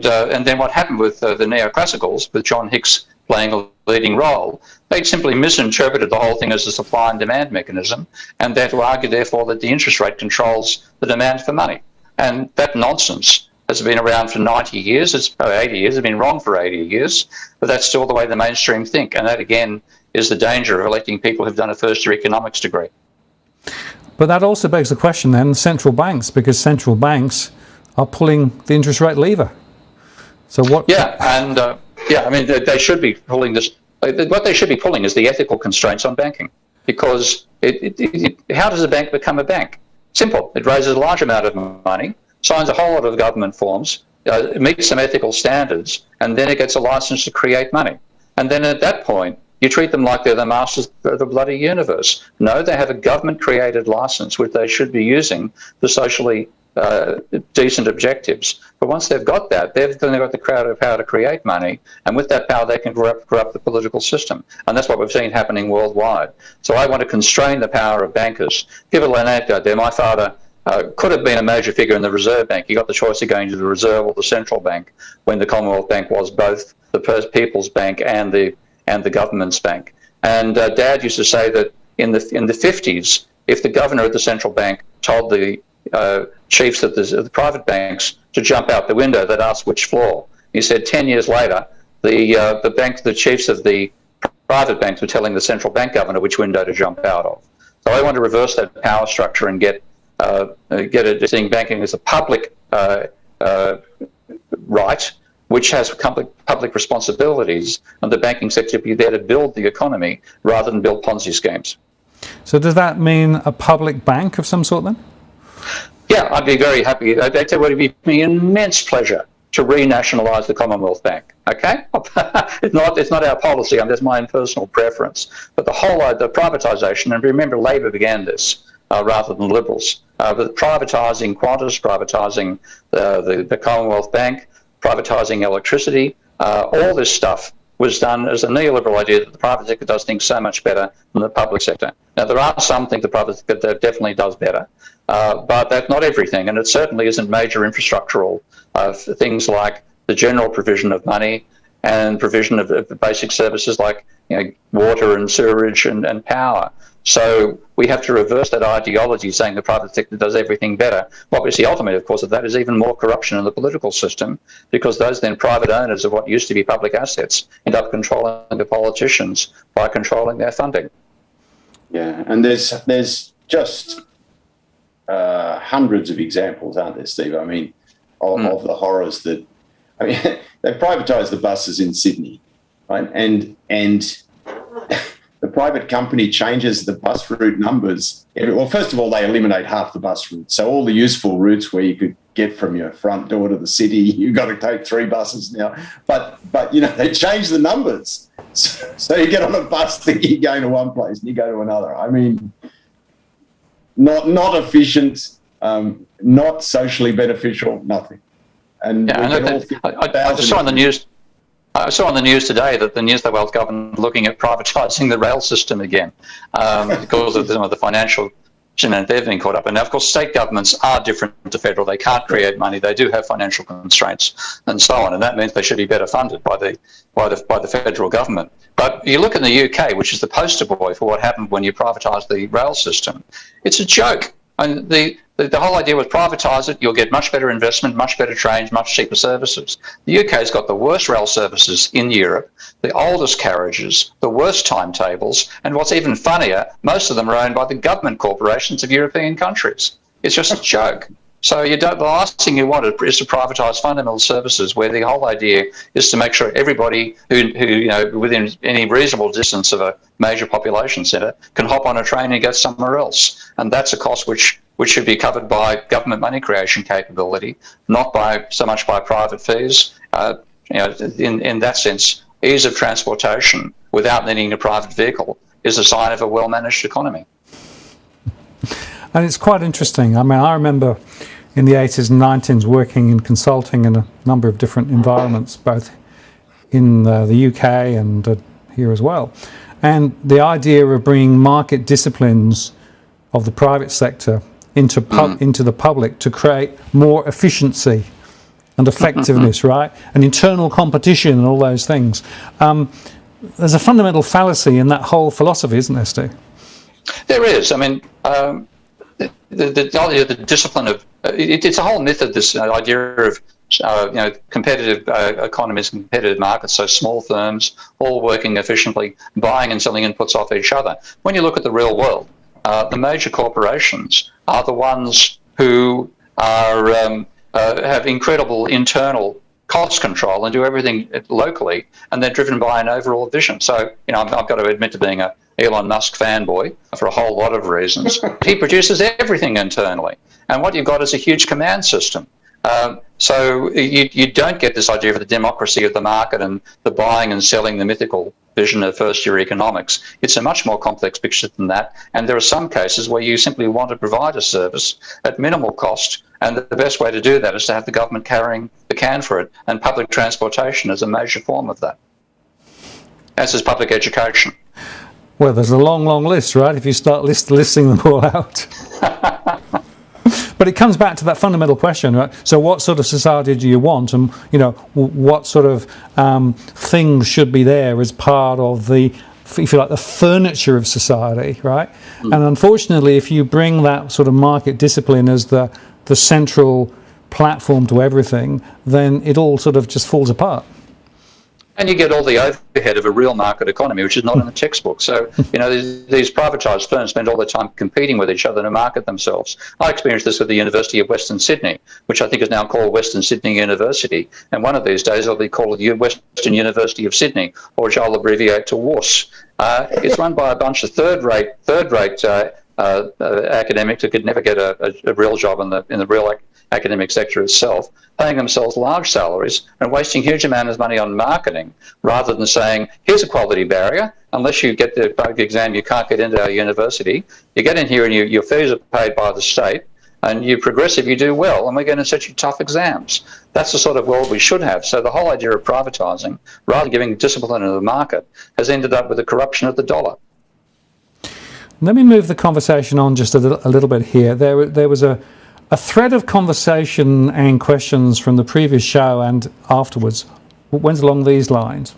then what happened with the neoclassicals, with John Hicks playing a leading role, they simply misinterpreted the whole thing as a supply and demand mechanism, and they argue, therefore, that the interest rate controls the demand for money. And that nonsense has been around for 90 years, it's 80 years, it's been wrong for 80 years, but that's still the way the mainstream think. And that, again, is the danger of electing people who've done a first-year economics degree. But that also begs the question then, central banks, because central banks are pulling the interest rate lever. So what? Yeah, and I mean, they should be pulling this. What they should be pulling is the ethical constraints on banking, because how does a bank become a bank? Simple. It raises a large amount of money, signs a whole lot of government forms, meets some ethical standards, and then it gets a license to create money. And then at that point, you treat them like they're the masters of the bloody universe. No, they have a government-created license, which they should be using for socially decent objectives. But once they've got that, then they've got the power to create money, and with that power they can corrupt the political system. And that's what we've seen happening worldwide. So I want to constrain the power of bankers. Give an anecdote there. My father could have been a major figure in the Reserve Bank. He got the choice of going to the Reserve or the Central Bank when the Commonwealth Bank was both the People's Bank and the government's bank. And Dad used to say that in the 50s, if the governor at the central bank told the chiefs of the private banks to jump out the window, they'd ask which floor. He said 10 years later, the chiefs of the private banks were telling the central bank governor which window to jump out of. So I want to reverse that power structure and get it seeing banking as a public right, which has public responsibilities, and the banking sector be there to build the economy rather than build Ponzi schemes. So does that mean a public bank of some sort then? Yeah, I'd be very happy. I'd tell you, it would be an immense pleasure to renationalise the Commonwealth Bank. Okay, it's not our policy. That's my own personal preference. But the whole the privatisation, and remember, Labor began this rather than Liberals. But privatising Qantas, privatising the Commonwealth Bank, privatising electricity, all this stuff was done as a neoliberal idea that the private sector does things so much better than the public sector. Now, there are some things the private sector definitely does better, but that's not everything, and it certainly isn't major infrastructural things like the general provision of money and provision of basic services like water and sewerage and power. So we have to reverse that ideology saying the private sector does everything better. Obviously, ultimately, of course, of that is even more corruption in the political system, because those then private owners of what used to be public assets end up controlling the politicians by controlling their funding. Yeah, and there's just hundreds of examples, aren't there, Steve? I mean, of the horrors that, I mean, they privatised the buses in Sydney, right? And the private company changes the bus route numbers. Well, first of all, they eliminate half the bus routes. So all the useful routes where you could get from your front door to the city, you've got to take 3 buses now. But they change the numbers. So you get on a bus thinking you're going to one place and you go to another. I mean, not efficient, not socially beneficial, nothing. And I just saw on the news. I saw on the news today that the New South Wales government looking at privatising the rail system again because of some of the financial they've been caught up. And now, of course, state governments are different to federal. They can't create money. They do have financial constraints and so on. And that means they should be better funded by the federal government. But you look in the UK, which is the poster boy for what happened when you privatised the rail system. It's a joke. And the whole idea was privatise it, you'll get much better investment, much better trains, much cheaper services. The UK's got the worst rail services in Europe, the oldest carriages, the worst timetables, and what's even funnier, most of them are owned by the government corporations of European countries. It's just a joke. So the last thing you want is to privatise fundamental services, where the whole idea is to make sure everybody who within any reasonable distance of a major population centre can hop on a train and get somewhere else. And that's a cost which should be covered by government money creation capability, not so much by private fees. In that sense, ease of transportation without needing a private vehicle is a sign of a well-managed economy. And it's quite interesting. I mean, I remember in the 80s and 90s working in consulting in a number of different environments, both in the UK and here as well. And the idea of bringing market disciplines of the private sector into the public to create more efficiency and effectiveness, right? And internal competition and all those things. There's a fundamental fallacy in that whole philosophy, isn't there, Stu? There is. I mean, the discipline of it's a whole myth of this idea of competitive economies and competitive markets. So small firms all working efficiently, buying and selling inputs off each other. When you look at the real world, the major corporations are the ones who are have incredible internal cost control and do everything locally, and they're driven by an overall vision. So, I've got to admit to being a Elon Musk fanboy for a whole lot of reasons. He produces everything internally, and what you've got is a huge command system. So you don't get this idea of the democracy of the market and the buying and selling, the mythical vision of first-year economics. It's a much more complex picture than that, and there are some cases where you simply want to provide a service at minimal cost, and the best way to do that is to have the government carrying the can for it, and public transportation is a major form of that, as is public education. Well, there's a long, long list, right, if you start listing them all out. But it comes back to that fundamental question, right? So what sort of society do you want, and what sort of things should be there as part of the, if you like, the furniture of society, right? And unfortunately, if you bring that sort of market discipline as the central platform to everything, then it all sort of just falls apart. And you get all the overhead of a real market economy, which is not in the textbook. So, these privatised firms spend all their time competing with each other to market themselves. I experienced this with the University of Western Sydney, which I think is now called Western Sydney University. And one of these days it'll be called the Western University of Sydney, or which I'll abbreviate to WUS. It's run by a bunch of third-rate academics who could never get a real job in the real academic sector itself, paying themselves large salaries and wasting huge amounts of money on marketing, rather than saying, here's a quality barrier. Unless you get the exam, you can't get into our university. You get in here and your fees are paid by the state, and you progress if you do well, and we're going to set you tough exams. That's the sort of world we should have. So the whole idea of privatising, rather than giving discipline to the market, has ended up with the corruption of the dollar. Let me move the conversation on just a little bit here. There was a thread of conversation and questions from the previous show and afterwards went along these lines.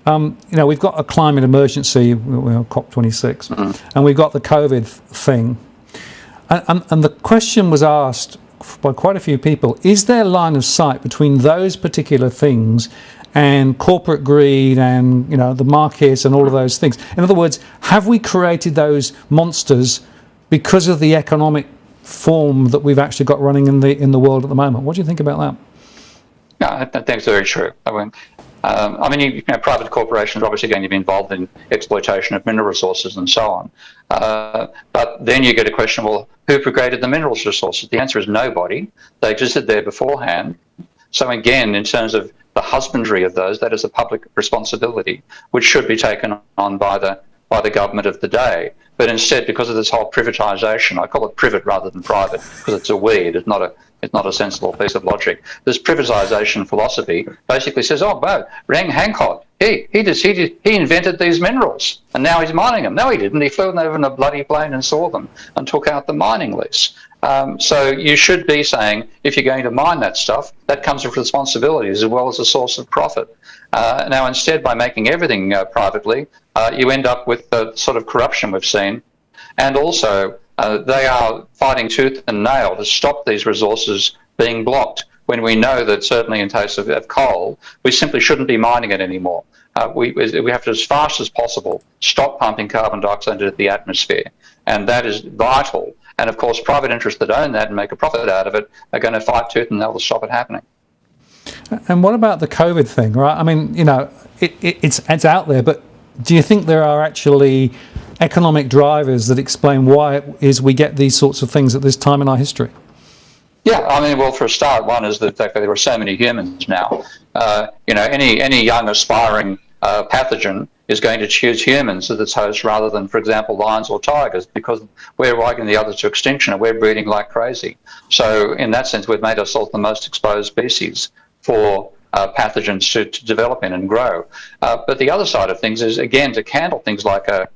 We've got a climate emergency, COP26, and we've got the COVID thing. And the question was asked by quite a few people, is there line of sight between those particular things and corporate greed and the markets and all of those things? In other words, have we created those monsters because of the economic form that we've actually got running in the world at the moment? What do you think about that? No, I think it's very true. Private corporations are obviously going to be involved in exploitation of mineral resources and so on. But then you get a question, well, who created the minerals resources? The answer is nobody. They existed there beforehand. So again, in terms of the husbandry of those, that is a public responsibility, which should be taken on by the government of the day. But instead, because of this whole privatisation, I call it privat rather than private, because it's a weed, it's not a sensible piece of logic. This privatisation philosophy basically says, hang on, he invented these minerals, and now he's mining them. No, he didn't. He flew them over in a bloody plane and saw them and took out the mining lease. So you should be saying, if you're going to mine that stuff, that comes with responsibilities as well as a source of profit. Now, instead, by making everything privately, you end up with the sort of corruption we've seen. And also, they are fighting tooth and nail to stop these resources being blocked, when we know that certainly in case of coal, we simply shouldn't be mining it anymore. We have to, as fast as possible, stop pumping carbon dioxide into the atmosphere. And that is vital. And of course, private interests that own that and make a profit out of it are going to fight tooth and nail to stop it happening. And what about the COVID thing, right? I mean, you know, it's out there, but do you think there are actually economic drivers that explain why it is we get these sorts of things at this time in our history? Yeah, I mean, well, for a start, one is the fact that there are so many humans now. You know, any young aspiring pathogen is going to choose humans as its host rather than, for example, lions or tigers, because we're wiping the others to extinction and we're breeding like crazy. So in that sense, we've made ourselves the most exposed species for pathogens to develop in and grow. But the other side of things is, again, to handle things like a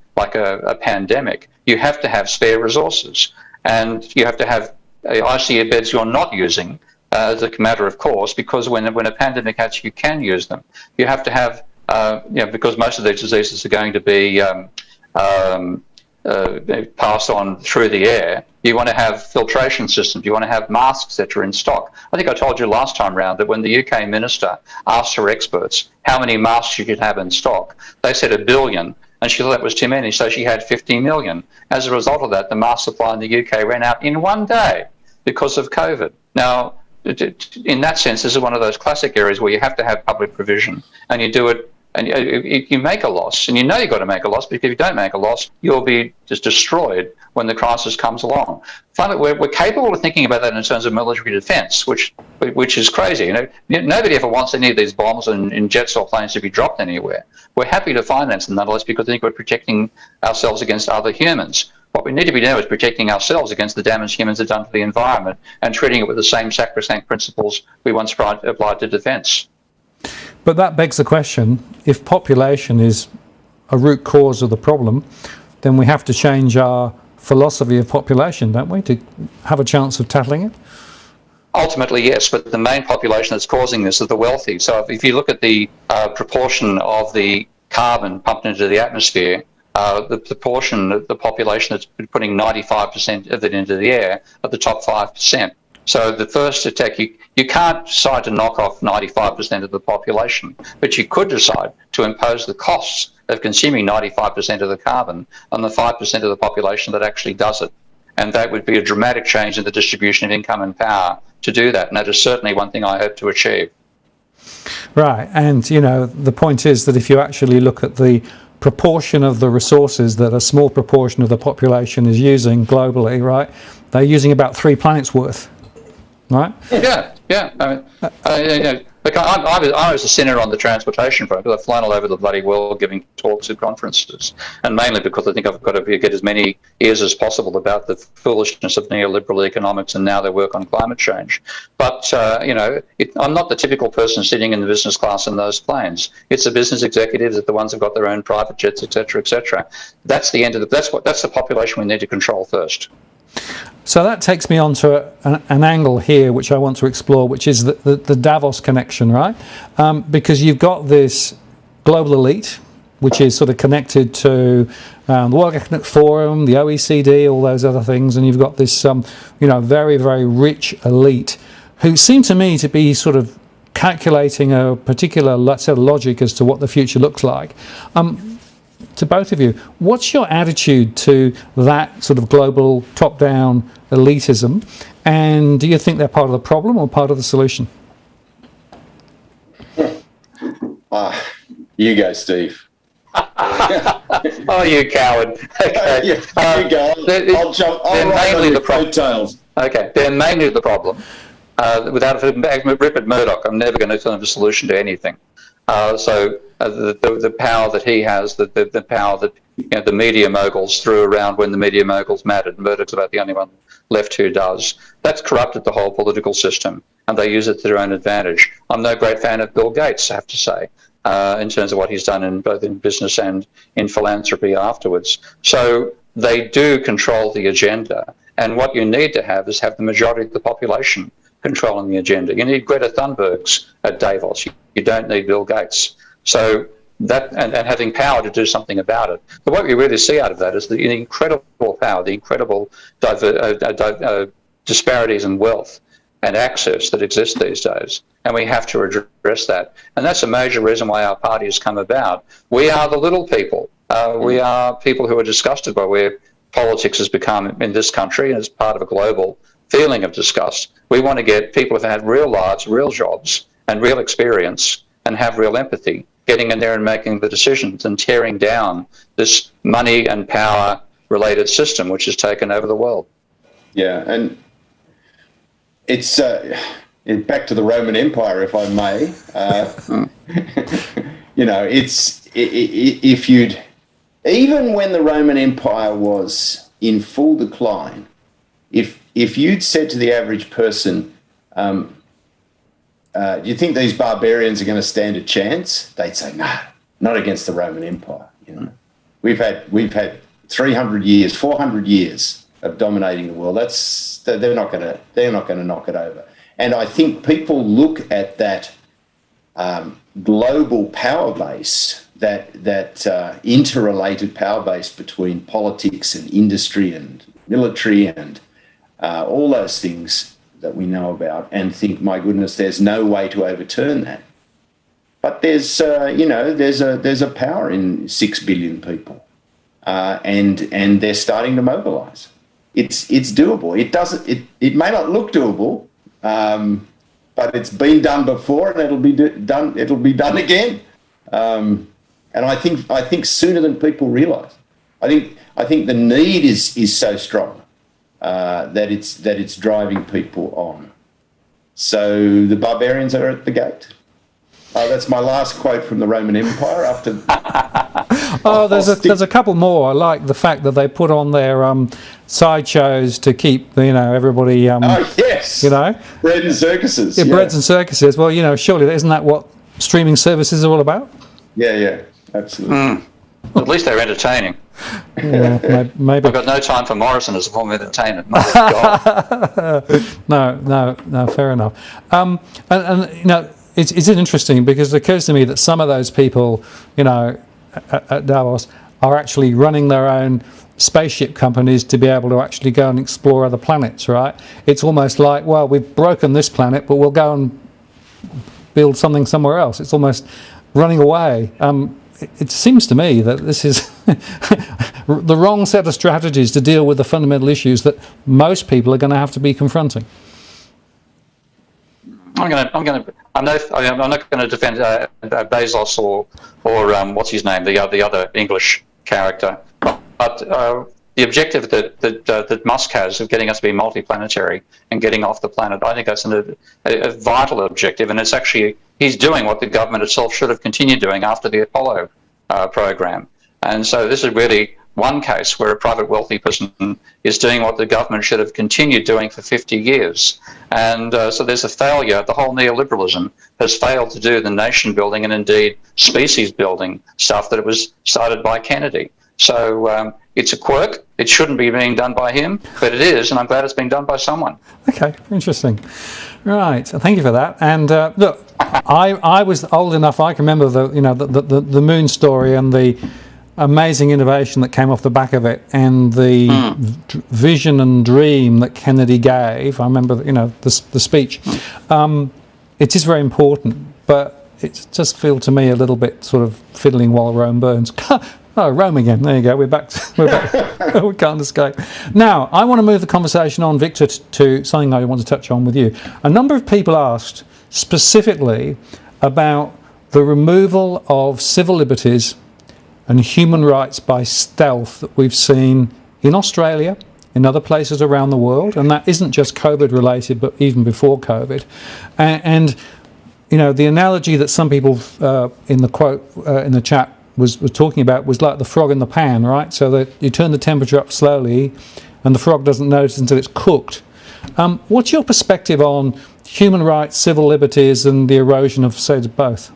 pandemic, you have to have spare resources, and you have to have ICU beds you're not using as a matter of course, because when a pandemic hits, you can use them. You have to have, because most of these diseases are going to be passed on through the air, you want to have filtration systems, you want to have masks that are in stock. I think I told you last time round that when the UK minister asked her experts how many masks she could have in stock, they said 1 billion. And she thought that was too many, so she had 50 million. As a result of that, the mask supply in the UK ran out in one day because of COVID. Now, in that sense, this is one of those classic areas where you have to have public provision, and you do it, and you make a loss, and you know you've got to make a loss, because if you don't make a loss, you'll be just destroyed when the crisis comes along. Finally, we're capable of thinking about that in terms of military defence, which is crazy. You know, nobody ever wants any of these bombs and jets or planes to be dropped anywhere. We're happy to finance them nonetheless because I think we're protecting ourselves against other humans. What we need to be doing is protecting ourselves against the damage humans have done to the environment and treating it with the same sacrosanct principles we once applied to defence. But that begs the question, if population is a root cause of the problem, then we have to change our philosophy of population, don't we, to have a chance of tackling it? Ultimately, yes, but the main population that's causing this is the wealthy. So if you look at the proportion of the carbon pumped into the atmosphere, the proportion of the population that's putting 95% of it into the air are the top 5%. So the first attack, you can't decide to knock off 95% of the population, but you could decide to impose the costs of consuming 95% of the carbon on the 5% of the population that actually does it. And that would be a dramatic change in the distribution of income and power to do that. And that is certainly one thing I hope to achieve. Right. And, you know, the point is that if you actually look at the proportion of the resources that a small proportion of the population is using globally, right, they're using about 3 planets worth, right? Yeah. I mean, look, I was a senator on the transportation front because I've flown all over the bloody world giving talks at conferences, and mainly because I think I've got to get as many ears as possible about the foolishness of neoliberal economics and now their work on climate change. But, I'm not the typical person sitting in the business class in those planes. It's the business executives, it's the ones who've got their own private jets, et cetera, et cetera. That's the end of that's the population we need to control first. So that takes me on to an angle here which I want to explore, which is the Davos connection, right? Because you've got this global elite, which is sort of connected to the World Economic Forum, the OECD, all those other things, and you've got this very, very rich elite who seem to me to be sort of calculating a particular set of logic as to what the future looks like. To both of you, what's your attitude to that sort of global top-down elitism, and do you think they're part of the problem or part of the solution? You go, Steve. Oh, you coward. Okay. You go. I'll jump. They're mainly the problem. Tails. Okay, they're mainly the problem. Without Rupert Murdoch, I'm never going to find a solution to anything. The power that he has, the power that the media moguls threw around when the media moguls mattered, Murdoch's about the only one left who does, that's corrupted the whole political system, and they use it to their own advantage. I'm no great fan of Bill Gates, I have to say, in terms of what he's done in both in business and in philanthropy afterwards. So they do control the agenda. And what you need to have is have the majority of the population controlling the agenda. You need Greta Thunbergs at Davos. You don't need Bill Gates. So that and having power to do something about it. But what we really see out of that is the incredible power, the incredible disparities in wealth and access that exist these days. And we have to address that. And that's a major reason why our party has come about. We are the little people. We are people who are disgusted by where politics has become in this country, and it's part of a global feeling of disgust. We want to get people who've had real lives, real jobs, and real experience, and have real empathy, getting in there and making the decisions and tearing down this money and power related system which has taken over the world. Yeah, and it's back to the Roman Empire, if I may. If you'd, even when the Roman Empire was in full decline, if you'd said to the average person, do you think these barbarians are going to stand a chance? They'd say, no, not against the Roman Empire. We've had 300 years, 400 years of dominating the world. They're not going to knock it over. And I think people look at that global power base, that interrelated power base between politics and industry and military and all those things that we know about, and think, my goodness, there's no way to overturn that. But there's a power in 6 billion people, and they're starting to mobilise. It's doable. It may not look doable, but it's been done before, and it'll be done again. And I think sooner than people realise. I think the need is so strong that it's driving people on. So the barbarians are at the gate. That's my last quote from the Roman Empire. After there's a couple more. I like the fact that they put on their sideshows to keep everybody. Yes. Bread and circuses. Yeah, breads and circuses. Well, surely isn't that what streaming services are all about? Yeah, absolutely. At least they're entertaining. Yeah, maybe. I've got no time for Morrison as a form of entertainment. My God. No, fair enough. And it's interesting because it occurs to me that some of those people, at Davos are actually running their own spaceship companies to be able to actually go and explore other planets, right? It's almost like, well, we've broken this planet, but we'll go and build something somewhere else. It's almost running away. It seems to me that this is the wrong set of strategies to deal with the fundamental issues that most people are going to have to be confronting. I'm not going to defend Bezos or what's his name, the other English character, but the objective that Musk has of getting us to be multiplanetary and getting off the planet, I think that's a vital objective, and it's actually he's doing what the government itself should have continued doing after the Apollo program. And so this is really one case where a private wealthy person is doing what the government should have continued doing for 50 years. And so there's a failure. The whole neoliberalism has failed to do the nation building and indeed species building stuff that it was started by Kennedy. So it's a quirk. It shouldn't be being done by him, but it is, and I'm glad it's being done by someone. Okay, interesting. Right, thank you for that. And look, I was old enough. I can remember the moon story and the amazing innovation that came off the back of it, and the vision and dream that Kennedy gave. I remember, the speech. It is very important, but it just feels to me a little bit sort of fiddling while Rome burns. Oh, Rome again. There you go. We're back. We can't escape. Now, I want to move the conversation on, Victor, to something I want to touch on with you. A number of people asked specifically about the removal of civil liberties and human rights by stealth that we've seen in Australia, in other places around the world, and that isn't just COVID related, but even before COVID. And the analogy that some people in the quote in the chat was talking about was like the frog in the pan, right? So that you turn the temperature up slowly and the frog doesn't notice until it's cooked. What's your perspective on human rights, civil liberties, and the erosion of, say, both?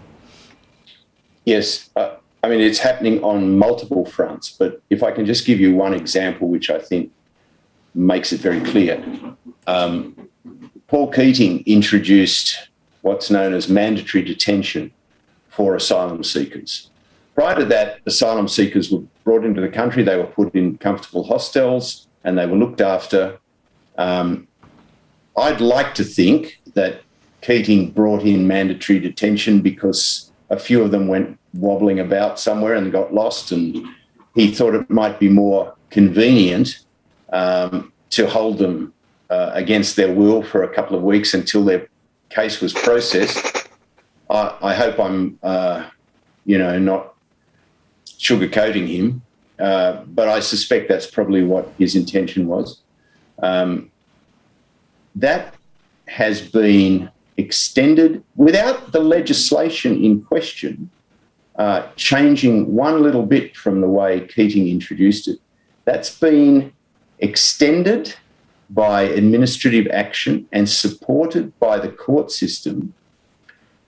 Yes. I mean, it's happening on multiple fronts, but if I can just give you one example, which I think makes it very clear. Paul Keating introduced what's known as mandatory detention for asylum seekers. Prior to that, asylum seekers were brought into the country, they were put in comfortable hostels and they were looked after. I'd like to think that Keating brought in mandatory detention because a few of them went wobbling about somewhere and got lost, and he thought it might be more convenient to hold them against their will for a couple of weeks until their case was processed. I hope I'm, not sugarcoating him, but I suspect that's probably what his intention was. That has been extended without the legislation in question changing one little bit from the way Keating introduced it. That's been extended by administrative action and supported by the court system.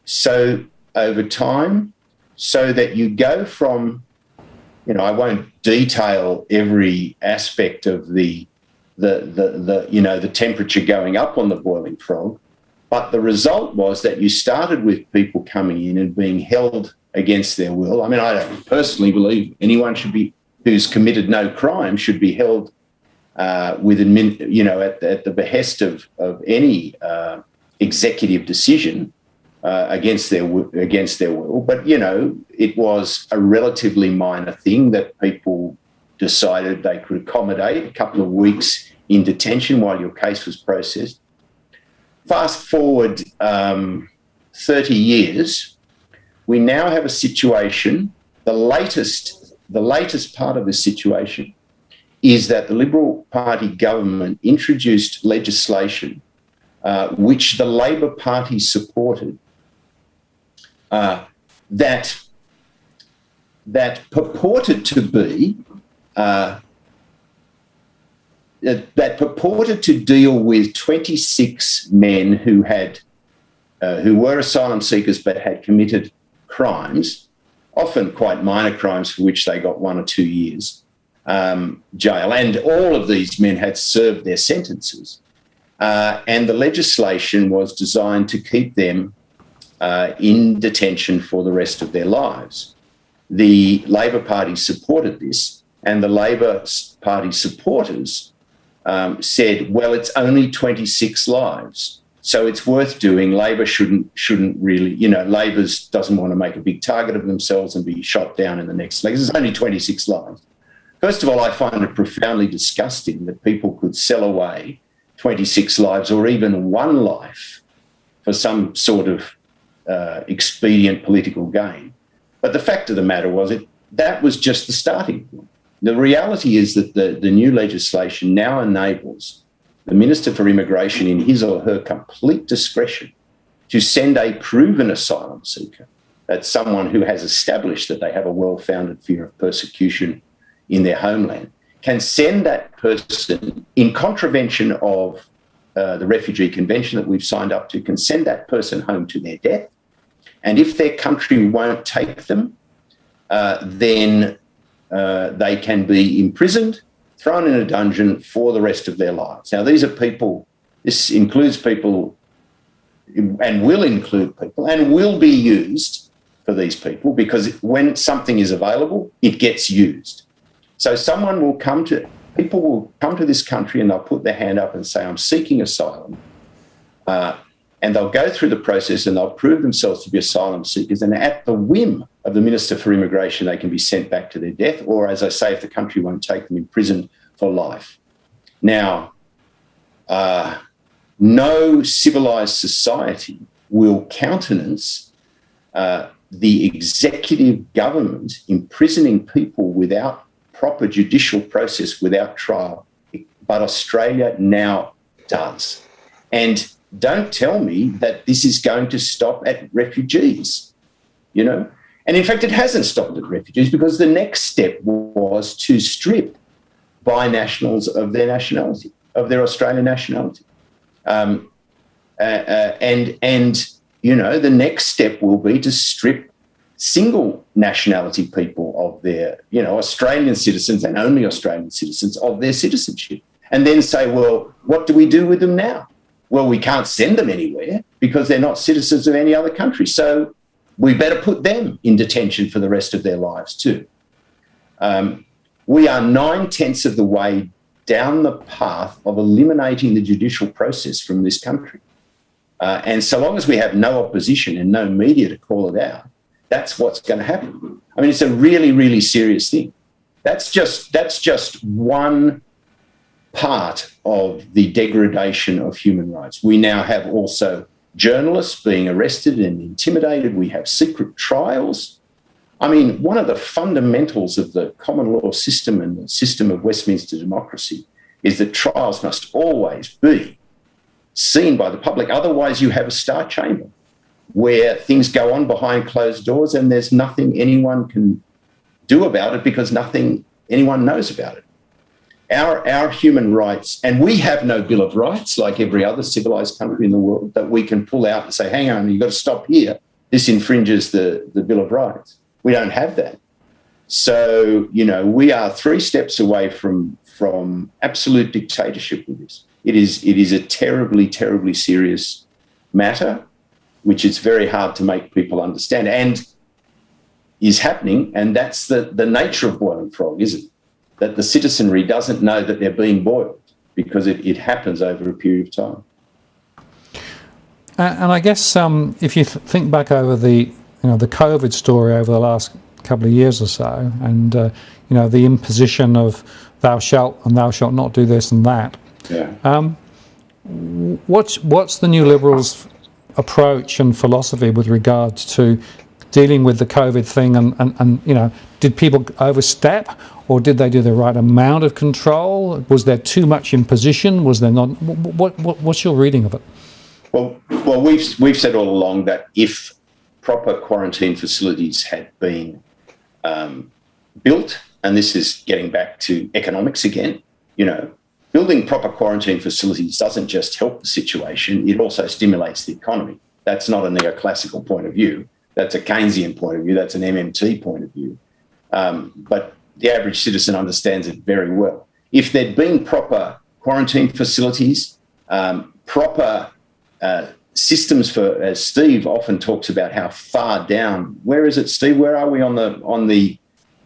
So over time, so that you go from, I won't detail every aspect of the temperature going up on the boiling frog, but the result was that you started with people coming in and being held against their will. I mean, I don't personally believe anyone who's committed no crime should be held at the behest of any executive decision against their will. But it was a relatively minor thing that people decided they could accommodate a couple of weeks in detention while your case was processed. Fast forward 30 years, we now have a situation. The latest part of this situation is that the Liberal Party government introduced legislation which the Labor Party supported that purported to be that purported to deal with 26 men who were asylum seekers but had committed crimes, often quite minor crimes for which they got 1 or 2 years jail. And all of these men had served their sentences. And the legislation was designed to keep them in detention for the rest of their lives. The Labor Party supported this, and the Labor Party supporters said, well, it's only 26 lives, so it's worth doing. Labor shouldn't really, Labor doesn't want to make a big target of themselves and be shot down in the next leg. There's only 26 lives. First of all, I find it profoundly disgusting that people could sell away 26 lives or even one life for some sort of expedient political gain. But the fact of the matter was that was just the starting point. The reality is that the new legislation now enables the Minister for Immigration, in his or her complete discretion, to send a proven asylum seeker, that's someone who has established that they have a well-founded fear of persecution in their homeland, can send that person in contravention of the Refugee Convention that we've signed up to, can send that person home to their death. And if their country won't take them, then they can be imprisoned, thrown in a dungeon for the rest of their lives. Now, this includes people and will include people and will be used for these people, because when something is available, it gets used. So people will come to this country and they'll put their hand up and say, I'm seeking asylum. And they'll go through the process and they'll prove themselves to be asylum seekers. And at the whim of the Minister for Immigration, they can be sent back to their death, or, as I say, if the country won't take them, imprisoned for life. Now, no civilised society will countenance the executive government imprisoning people without proper judicial process, without trial. But Australia now does. And don't tell me that this is going to stop at refugees, And in fact, it hasn't stopped at refugees, because the next step was to strip binationals of their nationality, of their Australian nationality. The next step will be to strip single nationality people of their, Australian citizens and only Australian citizens of their citizenship. And then say, well, what do we do with them now? Well, we can't send them anywhere because they're not citizens of any other country. So we better put them in detention for the rest of their lives too. We are 9/10 of the way down the path of eliminating the judicial process from this country. And so long as we have no opposition and no media to call it out, that's what's going to happen. I mean, it's a really, really serious thing. That's just one part of the degradation of human rights. We now have also journalists being arrested and intimidated. We have secret trials. I mean, one of the fundamentals of the common law system and the system of Westminster democracy is that trials must always be seen by the public. Otherwise, you have a star chamber where things go on behind closed doors and there's nothing anyone can do about it because nothing anyone knows about it. Our human rights, and we have no Bill of Rights like every other civilised country in the world that we can pull out and say, hang on, you've got to stop here. This infringes the Bill of Rights. We don't have that. So, we are 3 steps away from absolute dictatorship with this. It is a terribly, terribly serious matter, which is very hard to make people understand and is happening. And that's the nature of boiling frog, isn't it? That the citizenry doesn't know that they're being boiled because it happens over a period of time. And I guess if you think back over the COVID story over the last couple of years or so, and the imposition of thou shalt and thou shalt not do this and that. Yeah. What's the New Liberals' approach and philosophy with regards to dealing with the COVID thing? And did people overstep, or did they do the right amount of control? Was there too much imposition? Was there not? What's your reading of it? Well, we've said all along that if proper quarantine facilities had been built, and this is getting back to economics again, building proper quarantine facilities doesn't just help the situation, it also stimulates the economy. That's not a neoclassical point of view. That's a Keynesian point of view. That's an MMT point of view. But the average citizen understands it very well. If there'd been proper quarantine facilities, proper systems for, as Steve often talks about, how far down. Where is it, Steve? Where are we on the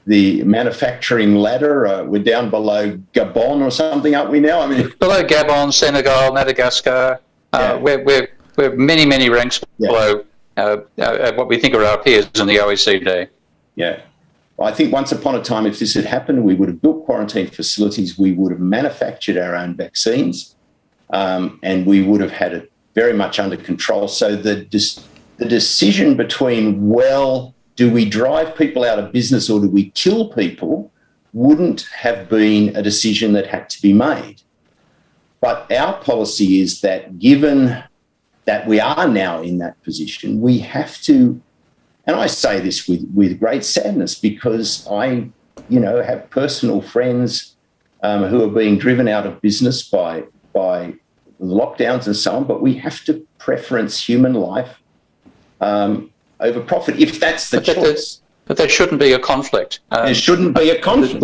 manufacturing ladder? We're down below Gabon or something, aren't we now? I mean, below Gabon, Senegal, Madagascar. Yeah. We're many, many ranks below what we think are our peers in the OECD. Yeah. I think once upon a time, if this had happened, we would have built quarantine facilities, we would have manufactured our own vaccines, and we would have had it very much under control. So the decision between, well, do we drive people out of business or do we kill people, wouldn't have been a decision that had to be made. But our policy is that given that we are now in that position, we have to, and I say this with great sadness because I, have personal friends who are being driven out of business by the lockdowns and so on, but we have to preference human life over profit, if that's the choice. But there shouldn't be a conflict. There shouldn't be a conflict.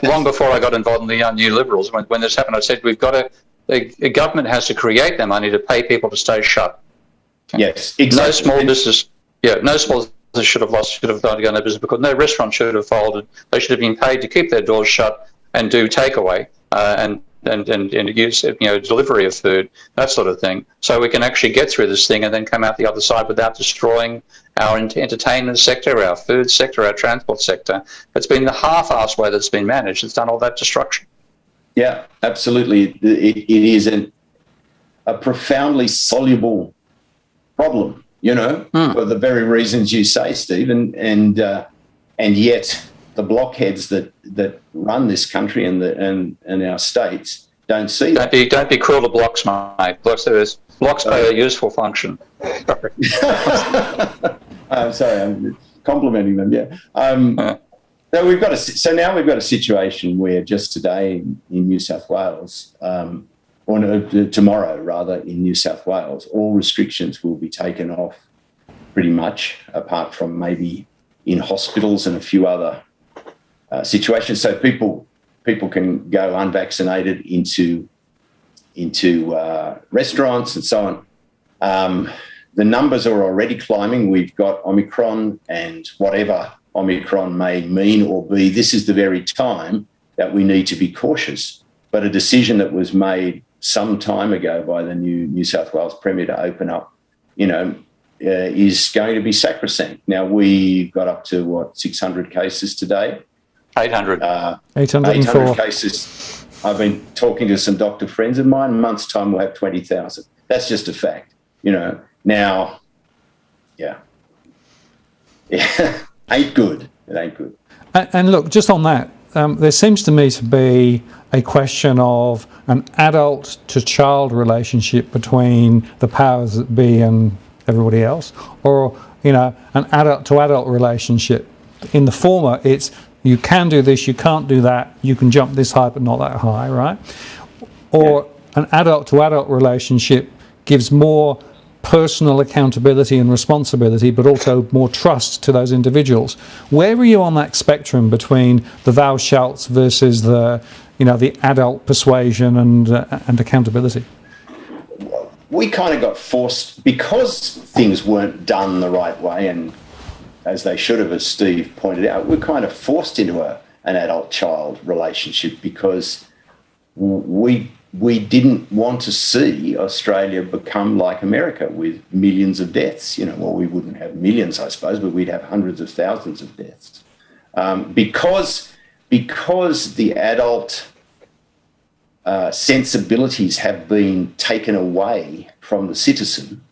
Long before I got involved in the New Liberals, when this happened, I said the government has to create the money to pay people to stay shut. Yes, exactly. No small business should have gone out of business because no restaurant should have folded. They should have been paid to keep their doors shut and do takeaway and use delivery of food, that sort of thing, so we can actually get through this thing and then come out the other side without destroying our entertainment sector, our food sector, our transport sector. It's been the half-assed way that's been managed. It's done all that destruction. Yeah, absolutely. It is a profoundly soluble problem, for the very reasons you say, Steve, and yet the blockheads that run this country and our states don't see that. Don't be cruel to blocks, mate. Blocks play a useful function. I'm sorry, I'm complimenting them. Yeah. Now we've got a situation where just today in New South Wales, or no, tomorrow rather in New South Wales, all restrictions will be taken off, pretty much, apart from maybe in hospitals and a few other situations. So people can go unvaccinated into restaurants and so on. The numbers are already climbing. We've got Omicron, and whatever Omicron may mean or be, this is the very time that we need to be cautious. But a decision that was made some time ago by the New South Wales Premier to open up, is going to be sacrosanct. Now, we got up to, 600 cases today? 800. 804 cases. I've been talking to some doctor friends of mine. In a month's time, we'll have 20,000. That's just a fact, Now, yeah. Ain't good. It ain't good. And look, just on that, there seems to me to be a question of an adult to child relationship between the powers that be and everybody else, or an adult to adult relationship. In the former, it's you can do this, you can't do that, you can jump this high but not that high, right? Or an adult to adult relationship gives more personal accountability and responsibility, but also more trust to those individuals. Where are you on that spectrum between the thou shalts versus the adult persuasion and accountability? We kind of got forced, because things weren't done the right way, and as they should have, as Steve pointed out, we're kind of forced into an adult-child relationship because we didn't want to see Australia become like America with millions of deaths. Well, we wouldn't have millions, I suppose, but we'd have hundreds of thousands of deaths. Because the adult sensibilities have been taken away from the citizen,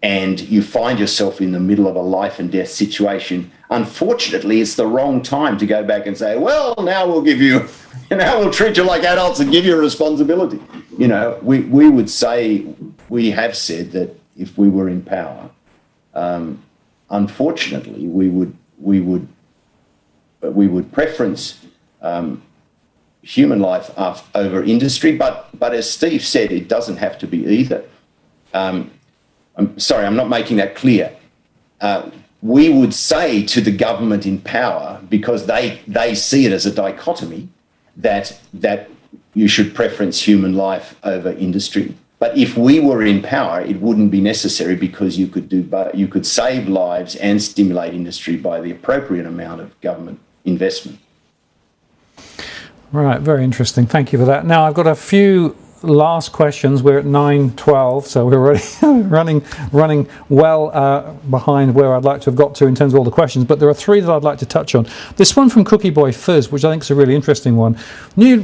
and you find yourself in the middle of a life and death situation. Unfortunately, it's the wrong time to go back and say, well, now we'll give you, we'll treat you like adults and give you a responsibility. We would say, we have said that if we were in power, unfortunately, we would preference human life over industry. But as Steve said, it doesn't have to be either. I'm sorry, I'm not making that clear. We would say to the government in power, because they see it as a dichotomy, that you should preference human life over industry. But if we were in power, it wouldn't be necessary, because you could save lives and stimulate industry by the appropriate amount of government investment. Right, very interesting. Thank you for that. Now, I've got a few last questions. We're at 9:12, so we're already running well behind where I'd like to have got to in terms of all the questions, but there are three that I'd like to touch on. This one from Cookie Boy Fizz, which I think is a really interesting one.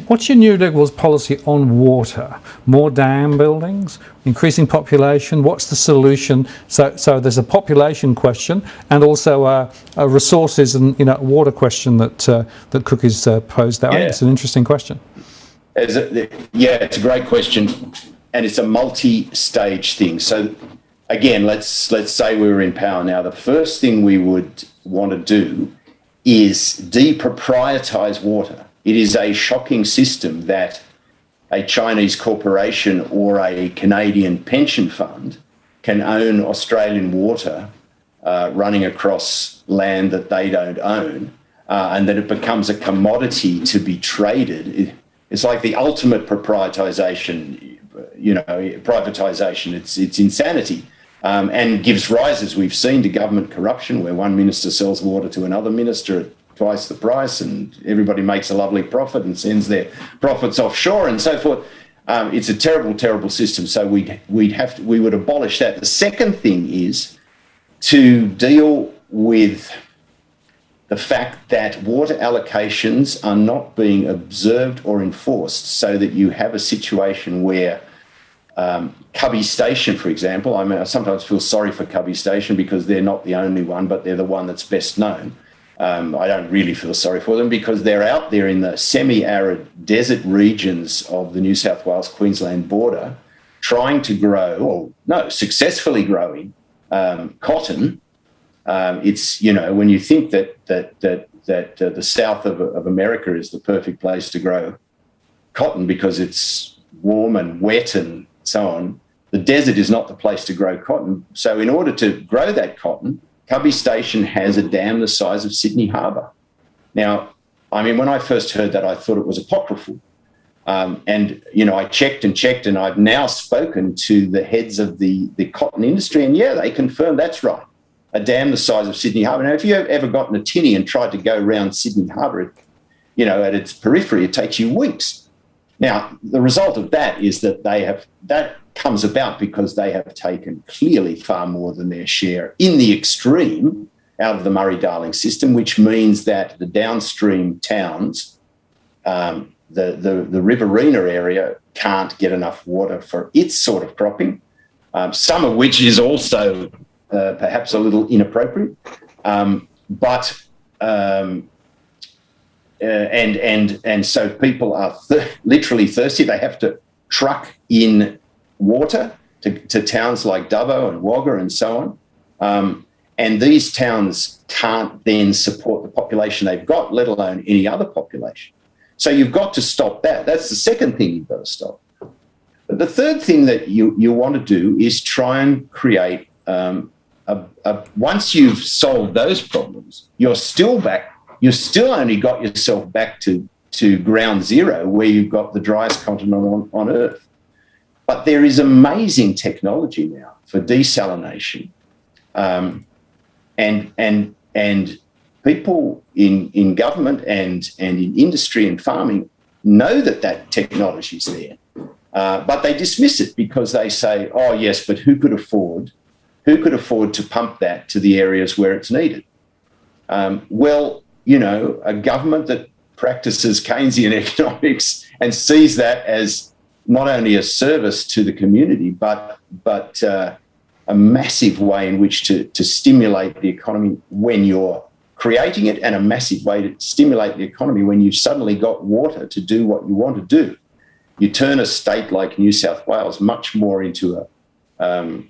What's your New Liberals policy on water? More dam buildings? Increasing population? What's the solution? So there's a population question and also a resources and water question that Cookie's posed there. I think it's an interesting question. It's a great question, and it's a multi-stage thing. So, again, let's say we were in power now. The first thing we would want to do is deproprietise water. It is a shocking system that a Chinese corporation or a Canadian pension fund can own Australian water running across land that they don't own, and then it becomes a commodity to be traded. It's like the ultimate privatisation. It's insanity, and gives rise, as we've seen, to government corruption, where one minister sells water to another minister at twice the price, and everybody makes a lovely profit and sends their profits offshore and so forth. It's a terrible, terrible system. So we would abolish that. The second thing is to deal with the fact that water allocations are not being observed or enforced, so that you have a situation where Cubby Station, for example, I sometimes feel sorry for Cubby Station because they're not the only one, but they're the one that's best known. I don't really feel sorry for them because they're out there in the semi-arid desert regions of the New South Wales-Queensland border trying to successfully growing cotton. It's, when you think that the south of America is the perfect place to grow cotton because it's warm and wet and so on, the desert is not the place to grow cotton. So in order to grow that cotton, Cubby Station has a dam the size of Sydney Harbour. Now, I mean, when I first heard that, I thought it was apocryphal. And, you know, I checked, and I've now spoken to the heads of the cotton industry, and, yeah, they confirm that's right. A dam the size of Sydney Harbour. Now, if you've ever gotten a tinny and tried to go around Sydney Harbour, you know, at its periphery, it takes you weeks. Now, the result of that is that comes about because they have taken clearly far more than their share in the extreme out of the Murray-Darling system, which means that the downstream towns, the Riverina area, can't get enough water for its sort of cropping, some of which is also perhaps a little inappropriate, but and so people are literally thirsty. They have to truck in water to towns like Dubbo and Wagga and so on. And these towns can't then support the population they've got, let alone any other population. So you've got to stop that. That's the second thing you've got to stop. But the third thing that you want to do is try and create, once you've solved those problems, you're still only got yourself back to ground zero, where you've got the driest continent on Earth. But there is amazing technology now for desalination. And people in government and in industry and farming know that technology is there, but they dismiss it because they say, "Oh yes, but who could afford to pump that to the areas where it's needed?" Well, you know, a government that practices Keynesian economics and sees that as not only a service to the community, but a massive way in which to stimulate the economy when you're creating it, and a massive way to stimulate the economy when you've suddenly got water to do what you want to do. You turn a state like New South Wales much more into a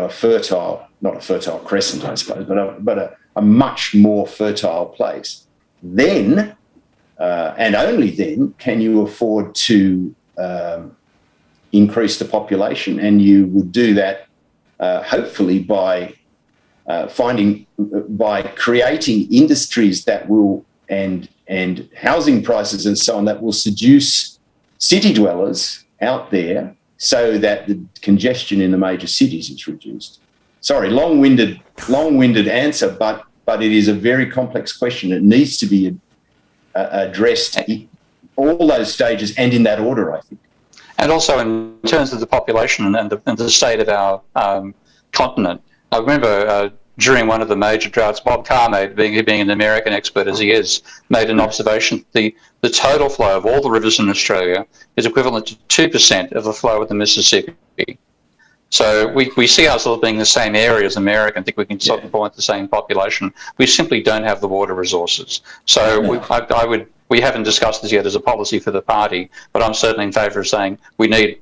fertile, not a fertile crescent, I suppose, but a much more fertile place. Then, and only then, can you afford to increase the population, and you would do that hopefully by creating industries that will and housing prices and so on that will seduce city dwellers out there, so that the congestion in the major cities is reduced. Sorry, long-winded answer, but it is a very complex question. It needs to be addressed in all those stages and in that order, I think. And also in terms of the population and the state of our continent. I remember during one of the major droughts, Bob Carr, being an American expert as he is, made an observation. The total flow of all the rivers in Australia is equivalent to 2% of the flow of the Mississippi. So we see ourselves being the same area as America and think we can support the same population. We simply don't have the water resources. So we haven't discussed this yet as a policy for the party, but I'm certainly in favour of saying we need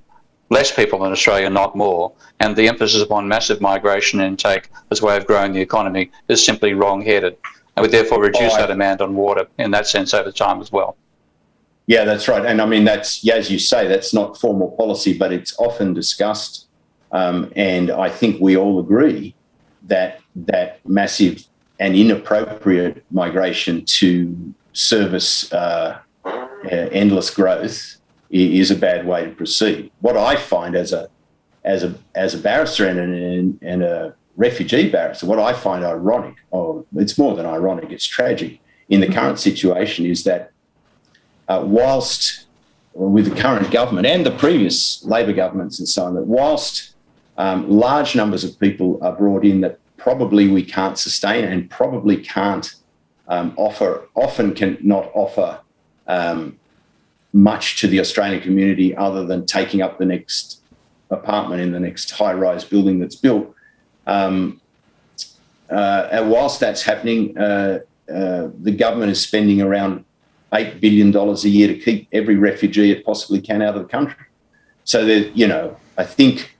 less people in Australia, not more. And the emphasis upon massive migration intake as a way of growing the economy is simply wrong-headed. And would therefore reduce our demand on water in that sense over time as well. Yeah, that's right. And I mean, that's, as you say, that's not formal policy, but it's often discussed. And I think we all agree that massive and inappropriate migration to service endless growth is a bad way to proceed. What I find as a barrister and a refugee barrister, what I find ironic, or it's more than ironic, it's tragic in the current situation, is that whilst with the current government and the previous Labor governments and so on, that whilst large numbers of people are brought in that probably we can't sustain and probably can't often cannot offer much to the Australian community other than taking up the next apartment in the next high-rise building that's built. Whilst that's happening, the government is spending around $8 billion a year to keep every refugee it possibly can out of the country. So that, you know, I think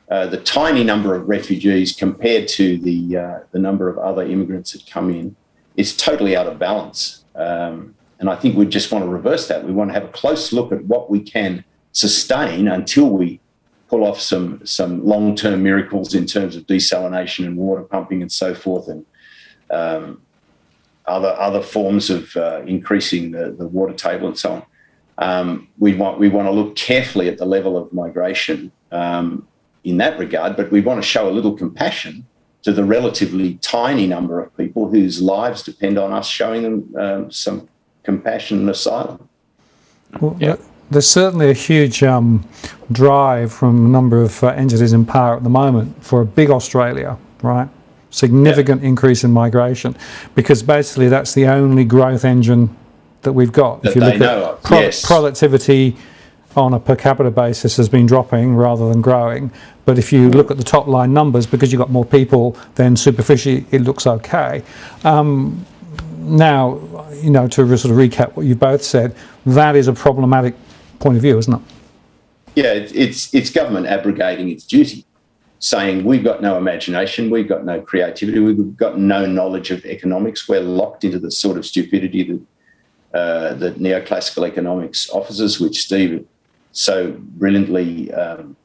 the tiny number of refugees compared to the number of other immigrants that come in is totally out of balance. And I think we just want to reverse that. We want to have a close look at what we can sustain until we pull off some long-term miracles in terms of desalination and water pumping and so forth, and other forms of increasing the water table and so on. We want to look carefully at the level of migration in that regard, but we want to show a little compassion to the relatively tiny number of people whose lives depend on us showing them some compassion and asylum. Well, there's certainly a huge drive from a number of entities in power at the moment for a big Australia, right? Significant increase in migration, because basically that's the only growth engine that we've got. That if you look at productivity on a per capita basis has been dropping rather than growing. But if you look at the top line numbers, because you've got more people, then superficially it looks okay. Now, to sort of recap what you both said, that is a problematic point of view, isn't it? Yeah, it's government abrogating its duty, saying we've got no imagination, we've got no creativity, we've got no knowledge of economics. We're locked into the sort of stupidity that neoclassical economics offers us, which Steve so brilliantly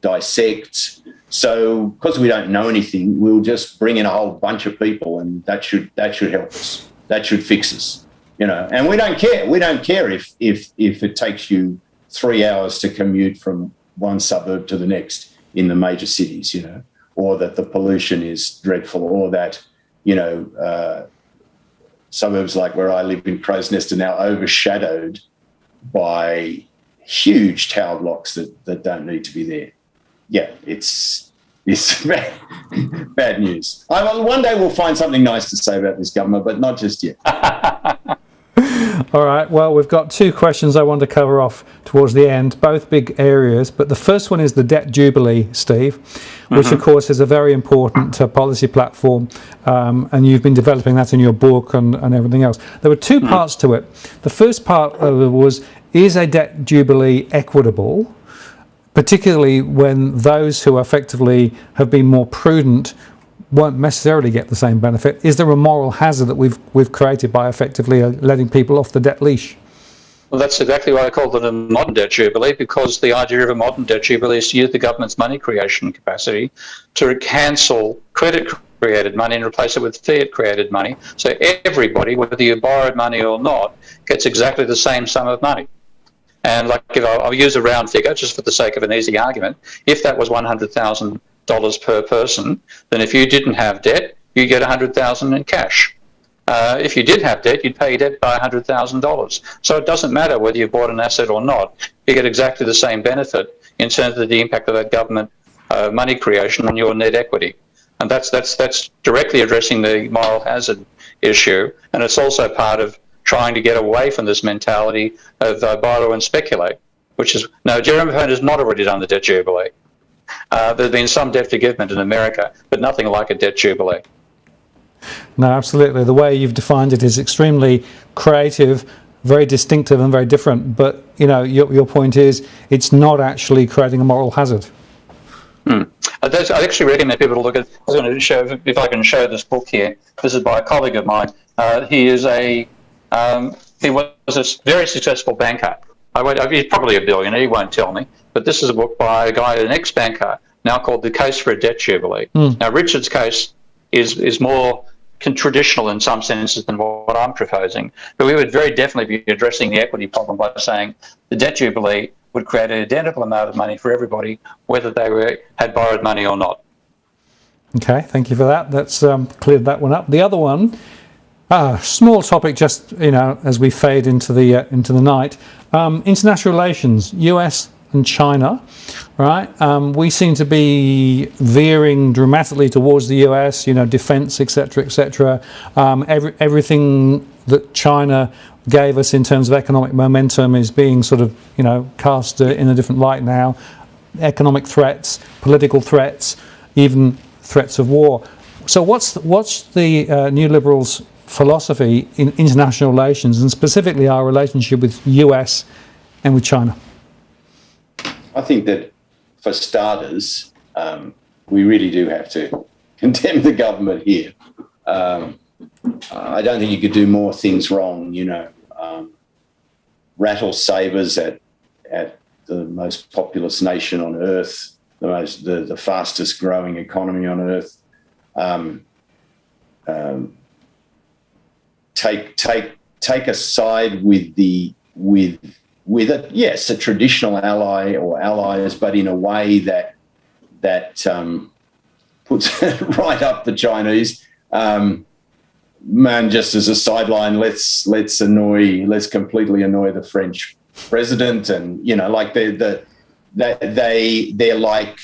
dissects. So because we don't know anything, we'll just bring in a whole bunch of people, and that should help us. That should fix us, And we don't care. We don't care if it takes you 3 hours to commute from one suburb to the next in the major cities, or that the pollution is dreadful, or that, suburbs like where I live in Crow's Nest are now overshadowed by huge tower blocks that don't need to be there. Yeah, it's bad news. One day we'll find something nice to say about this government, but not just yet. All right, well, we've got two questions I want to cover off towards the end, both big areas. But the first one is the Debt Jubilee, Steve, which, of course, is a very important policy platform, and you've been developing that in your book and everything else. There were two parts to it. The first part of it was, is a Debt Jubilee equitable, particularly when those who effectively have been more prudent won't necessarily get the same benefit? Is there a moral hazard that we've created by effectively letting people off the debt leash? Well, that's exactly why I called it a modern debt jubilee, because the idea of a modern debt jubilee is to use the government's money creation capacity to cancel credit-created money and replace it with fiat-created money. So everybody, whether you borrowed money or not, gets exactly the same sum of money. And I'll use a round figure just for the sake of an easy argument. If that was $100,000 per person, then if you didn't have debt, you get $100,000 in cash. If you did have debt, you'd pay your debt by $100,000. So it doesn't matter whether you bought an asset or not. You get exactly the same benefit in terms of the impact of that government money creation on your net equity. And that's directly addressing the moral hazard issue. And it's also part of trying to get away from this mentality of borrow and speculate, which is, no, Jeremy Hunt has not already done the debt jubilee. There's been some debt forgiveness in America, but nothing like a debt jubilee. No, absolutely. The way you've defined it is extremely creative, very distinctive and very different. But, your point is it's not actually creating a moral hazard. I actually recommend people to look at, I was going to show, if I can show this book here. This is by a colleague of mine. He was a very successful banker. He's probably a billionaire, he won't tell me. But this is a book by a guy, an ex-banker, now called The Case for a Debt Jubilee. Now, Richard's case is more traditional in some senses than what I'm proposing. But we would very definitely be addressing the equity problem by saying the debt jubilee would create an identical amount of money for everybody, whether they had borrowed money or not. Okay, thank you for that. That's cleared that one up. The other one, small topic, just as we fade into the night. International relations, US and China, right? We seem to be veering dramatically towards the US, defense, etc., etc. Everything that China gave us in terms of economic momentum is being sort of, cast in a different light now. Economic threats, political threats, even threats of war. So what's the New Liberals' philosophy in international relations, and specifically our relationship with US and with China? I think that, for starters, we really do have to condemn the government here. I don't think you could do more things wrong, rattle sabres at the most populous nation on earth, the fastest growing economy on earth. Take a side with a traditional ally or allies, but in a way that puts it right up the Chinese. Man, just as a sideline, let's completely annoy the French president, and like they're like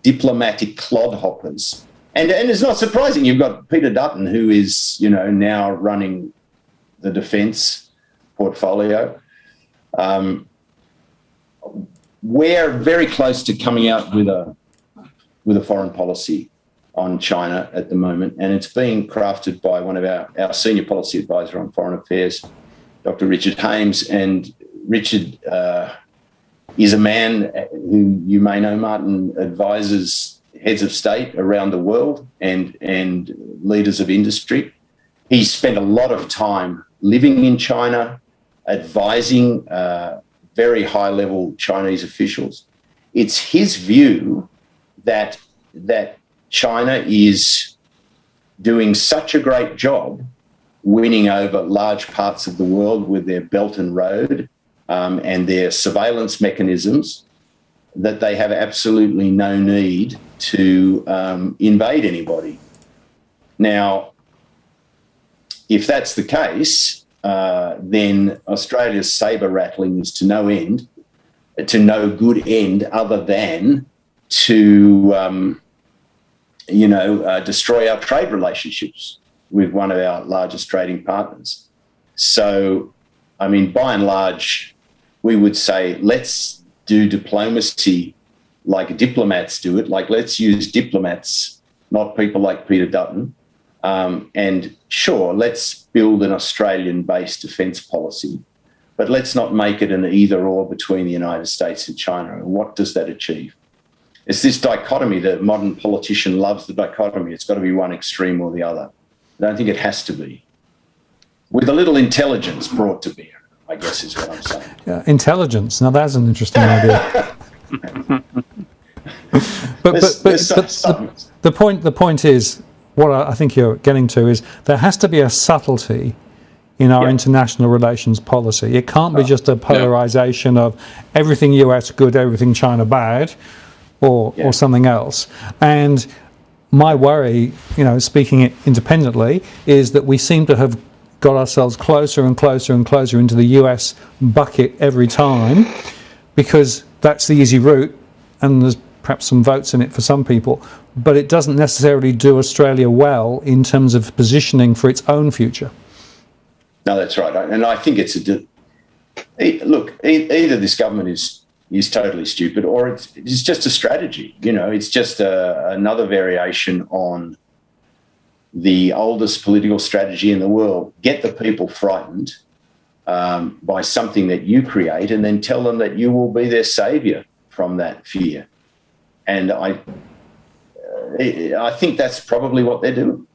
diplomatic clodhoppers. And it's not surprising. You've got Peter Dutton, who is, now running the defence portfolio. We're very close to coming out with a foreign policy on China at the moment, and it's being crafted by one of our senior policy advisor on foreign affairs, Dr. Richard Hames. And Richard is a man who you may know, Martin, advises heads of state around the world and leaders of industry. He's spent a lot of time living in China, advising very high-level Chinese officials. It's his view that China is doing such a great job winning over large parts of the world with their Belt and Road and their surveillance mechanisms that they have absolutely no need to invade anybody. Now, if that's the case, then Australia's sabre rattling is to no good end other than to, destroy our trade relationships with one of our largest trading partners. So, I mean, by and large, we would say, let's do diplomacy like diplomats do it. Like, let's use diplomats, not people like Peter Dutton. And sure, let's build an Australian-based defence policy, but let's not make it an either-or between the United States and China. And what does that achieve? It's this dichotomy. The modern politician loves the dichotomy. It's got to be one extreme or the other. I don't think it has to be. With a little intelligence brought to bear, I guess is what I'm saying. Yeah, intelligence. Now that's an interesting idea. but the point is, what I think you're getting to is there has to be a subtlety in our international relations policy. It can't be just a polarization of everything US good, everything China bad, or something else. And my worry, speaking it independently, is that we seem to have got ourselves closer and closer and closer into the US bucket every time, because that's the easy route, and there's perhaps some votes in it for some people, but it doesn't necessarily do Australia well in terms of positioning for its own future. No, that's right. And I think it's look, either this government is totally stupid, or it's just a strategy. It's just another variation on the oldest political strategy in the world. Get the people frightened by something that you create, and then tell them that you will be their saviour from that fear. And I think that's probably what they're doing.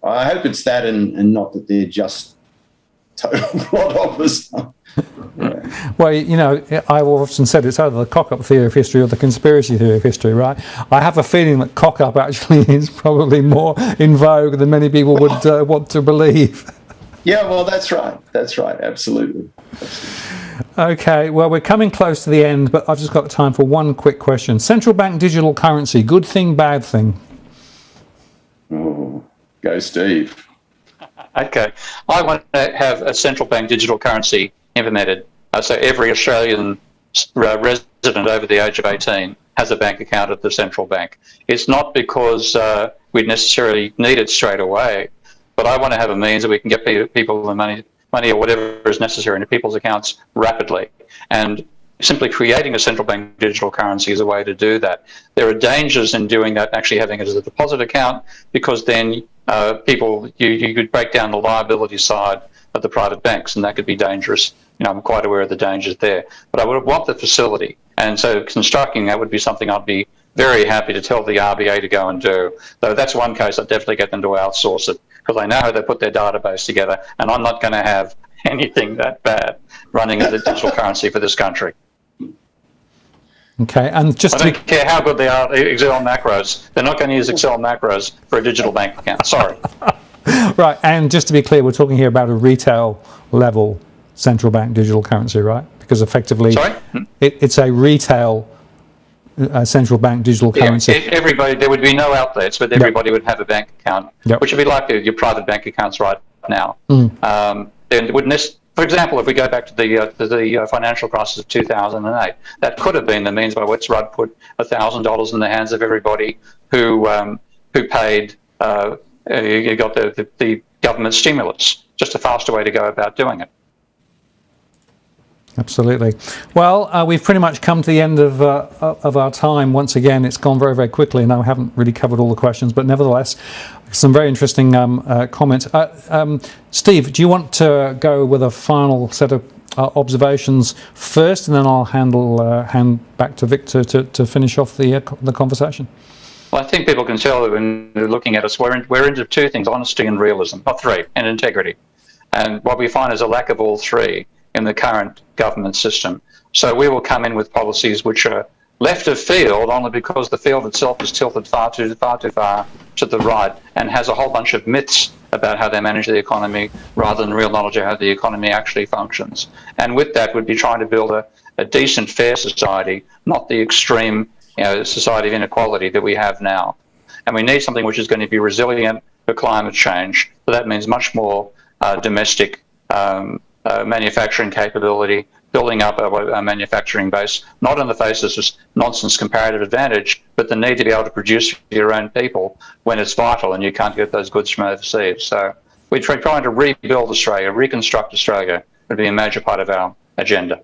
I hope it's that, and not that they're just total clodhoppers. Well, I've often said it's either the cock-up theory of history or the conspiracy theory of history, right? I have a feeling that cock-up actually is probably more in vogue than many people would want to believe. Yeah, well, that's right. That's right. Absolutely. Okay, well, we're coming close to the end, but I've just got time for one quick question. Central bank digital currency, good thing, bad thing? Oh, go Steve. Okay. I want to have a central bank digital currency implemented. So every Australian resident over the age of 18 has a bank account at the central bank. It's not because we necessarily need it straight away, but I want to have a means that we can get people the money or whatever is necessary into people's accounts rapidly. And simply creating a central bank digital currency is a way to do that. There are dangers in doing that, actually having it as a deposit account, because then you could break down the liability side of the private banks, and that could be dangerous. I'm quite aware of the dangers there. But I would want the facility. And so constructing that would be something I'd be very happy to tell the RBA to go and do. Though that's one case I'd definitely get them to outsource it, because I know how they put their database together, and I'm not going to have anything that bad running as a digital currency for this country. Okay, and just I don't care how good they are at Excel macros. They're not going to use Excel macros for a digital bank account. Sorry. right, and just to be clear, we're talking here about a retail level central bank digital currency, right? Because effectively, it's a retail central bank digital currency. Everybody, there would be no outlets, but everybody would have a bank account, which would be like your private bank accounts right now. Then wouldn't for example, if we go back to the financial crisis of 2008, that could have been the means by which Rudd put $1,000 in the hands of everybody who paid. You got the government stimulus. Just a faster way to go about doing it. Absolutely. Well, we've pretty much come to the end of our time. Once again, it's gone very, very quickly, and I haven't really covered all the questions, but nevertheless, some very interesting comments. Steve, do you want to go with a final set of observations first, and then I'll hand back to Victor to finish off the conversation? Well, I think people can tell that when they're looking at us, we're into two things: honesty and realism, not three, and integrity. And what we find is a lack of all three in the current government system. So we will come in with policies which are left of field only because the field itself is tilted far too far to the right and has a whole bunch of myths about how they manage the economy rather than real knowledge of how the economy actually functions. And with that, we'd be trying to build a decent, fair society, not the extreme society of inequality that we have now. And we need something which is going to be resilient to climate change. So that means much more domestic manufacturing capability, building up a manufacturing base, not in the face of this nonsense comparative advantage, but the need to be able to produce for your own people when it's vital and you can't get those goods from overseas. So we're trying to rebuild Australia, reconstruct Australia, would be a major part of our agenda.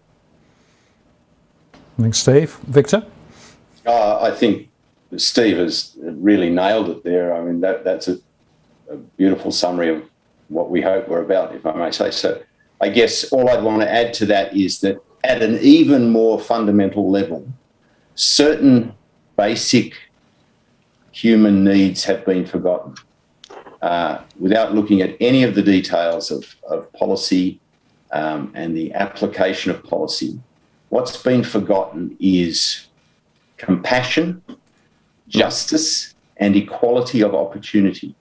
Thanks, Steve. Victor? I think Steve has really nailed it there. I mean, that's a beautiful summary of what we hope we're about, if I may say so. I guess all I'd want to add to that is that at an even more fundamental level, certain basic human needs have been forgotten. Without looking at any of the details of policy and the application of policy, what's been forgotten is compassion, justice, and equality of opportunity.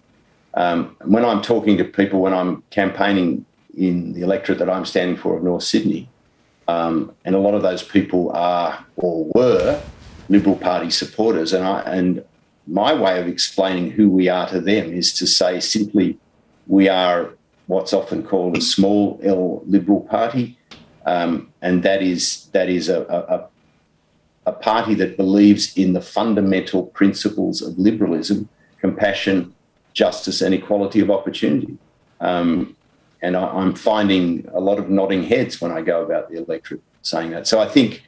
When I'm talking to people, when I'm campaigning in the electorate that I'm standing for of North Sydney, and a lot of those people are or were Liberal Party supporters, and my way of explaining who we are to them is to say simply we are what's often called a small L Liberal Party, and that is a party that believes in the fundamental principles of liberalism, compassion, justice, and equality of opportunity. And I'm finding a lot of nodding heads when I go about the electorate saying that. So I think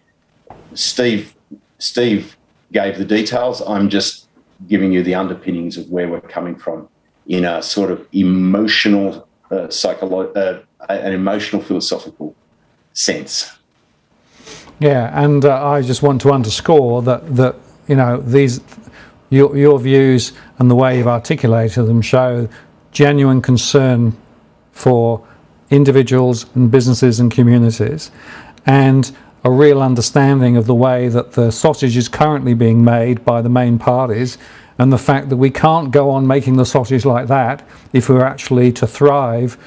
Steve gave the details. I'm just giving you the underpinnings of where we're coming from in a sort of emotional, an emotional philosophical sense. Yeah, and I just want to underscore that these your views and the way you've articulated them show genuine concern for individuals and businesses and communities, and a real understanding of the way that the sausage is currently being made by the main parties, and the fact that we can't go on making the sausage like that if we're actually to thrive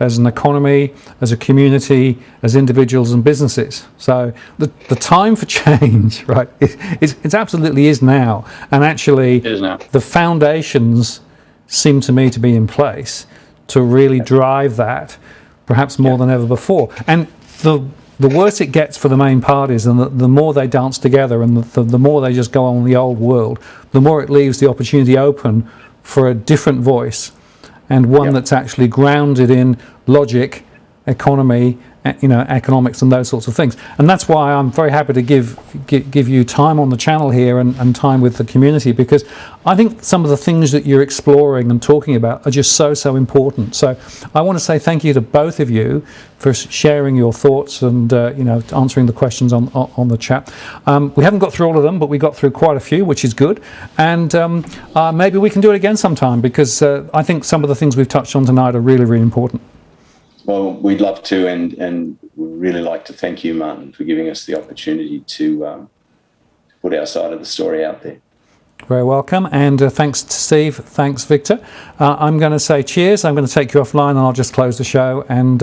as an economy, as a community, as individuals and businesses. So the time for change, right, it absolutely is now. And actually, the foundations seem to me to be in place to really drive that, perhaps more than ever before. And the worse it gets for the main parties, and the more they dance together, and the more they just go on the old world, the more it leaves the opportunity open for a different voice, and one that's actually grounded in logic, economy, economics, and those sorts of things. And that's why I'm very happy to give you time on the channel here and time with the community, because I think some of the things that you're exploring and talking about are just so important. So I want to say thank you to both of you for sharing your thoughts and answering the questions on the chat. We haven't got through all of them, but we got through quite a few, which is good. And maybe we can do it again sometime, because I think some of the things we've touched on tonight are really, really important. Well, we'd love to, and we'd really like to thank you, Martin, for giving us the opportunity to put our side of the story out there. Very welcome, and thanks to Steve, thanks Victor. I'm going to say cheers. I'm going to take you offline and I'll just close the show, and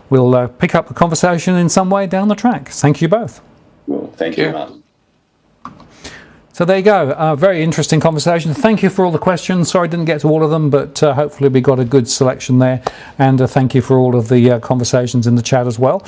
we'll pick up the conversation in some way down the track. Thank you both. Well, thank you, Martin. So there you go, very interesting conversation. Thank you for all the questions. Sorry I didn't get to all of them, but hopefully we got a good selection there. And thank you for all of the conversations in the chat as well.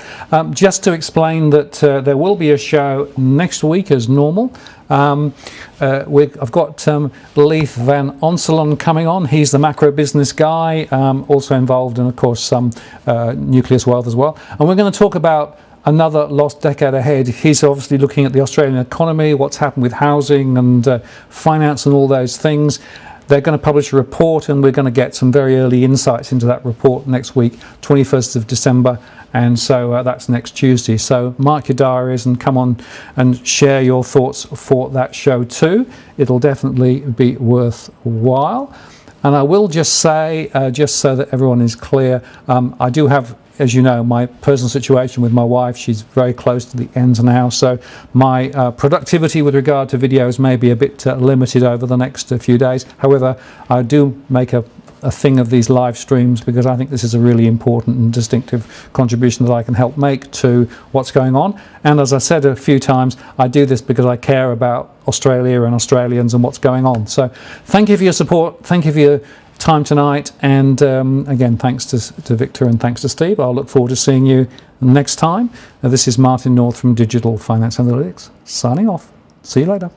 Just to explain that there will be a show next week as normal. I've got Leith Van Onselen coming on. He's the macro business guy, also involved in, of course, some nucleus wealth as well. And we're going to talk about another lost decade ahead. He's obviously looking at the Australian economy, what's happened with housing and finance and all those things. They're going to publish a report, and we're going to get some very early insights into that report next week, 21st of December. And so that's next Tuesday. So mark your diaries and come on and share your thoughts for that show too. It'll definitely be worthwhile. And I will just say, just so that everyone is clear, I do have, as you know, my personal situation with my wife. She's very close to the end now, so my productivity with regard to videos may be a bit limited over the next few days. However, I do make a thing of these live streams because I think this is a really important and distinctive contribution that I can help make to what's going on. And as I said a few times, I do this because I care about Australia and Australians and what's going on. So thank you for your support. Thank you for your time tonight, and again, thanks to Victor and thanks to Steve. I'll look forward to seeing you next time. This is Martin North from Digital Finance Analytics, signing off. See you later.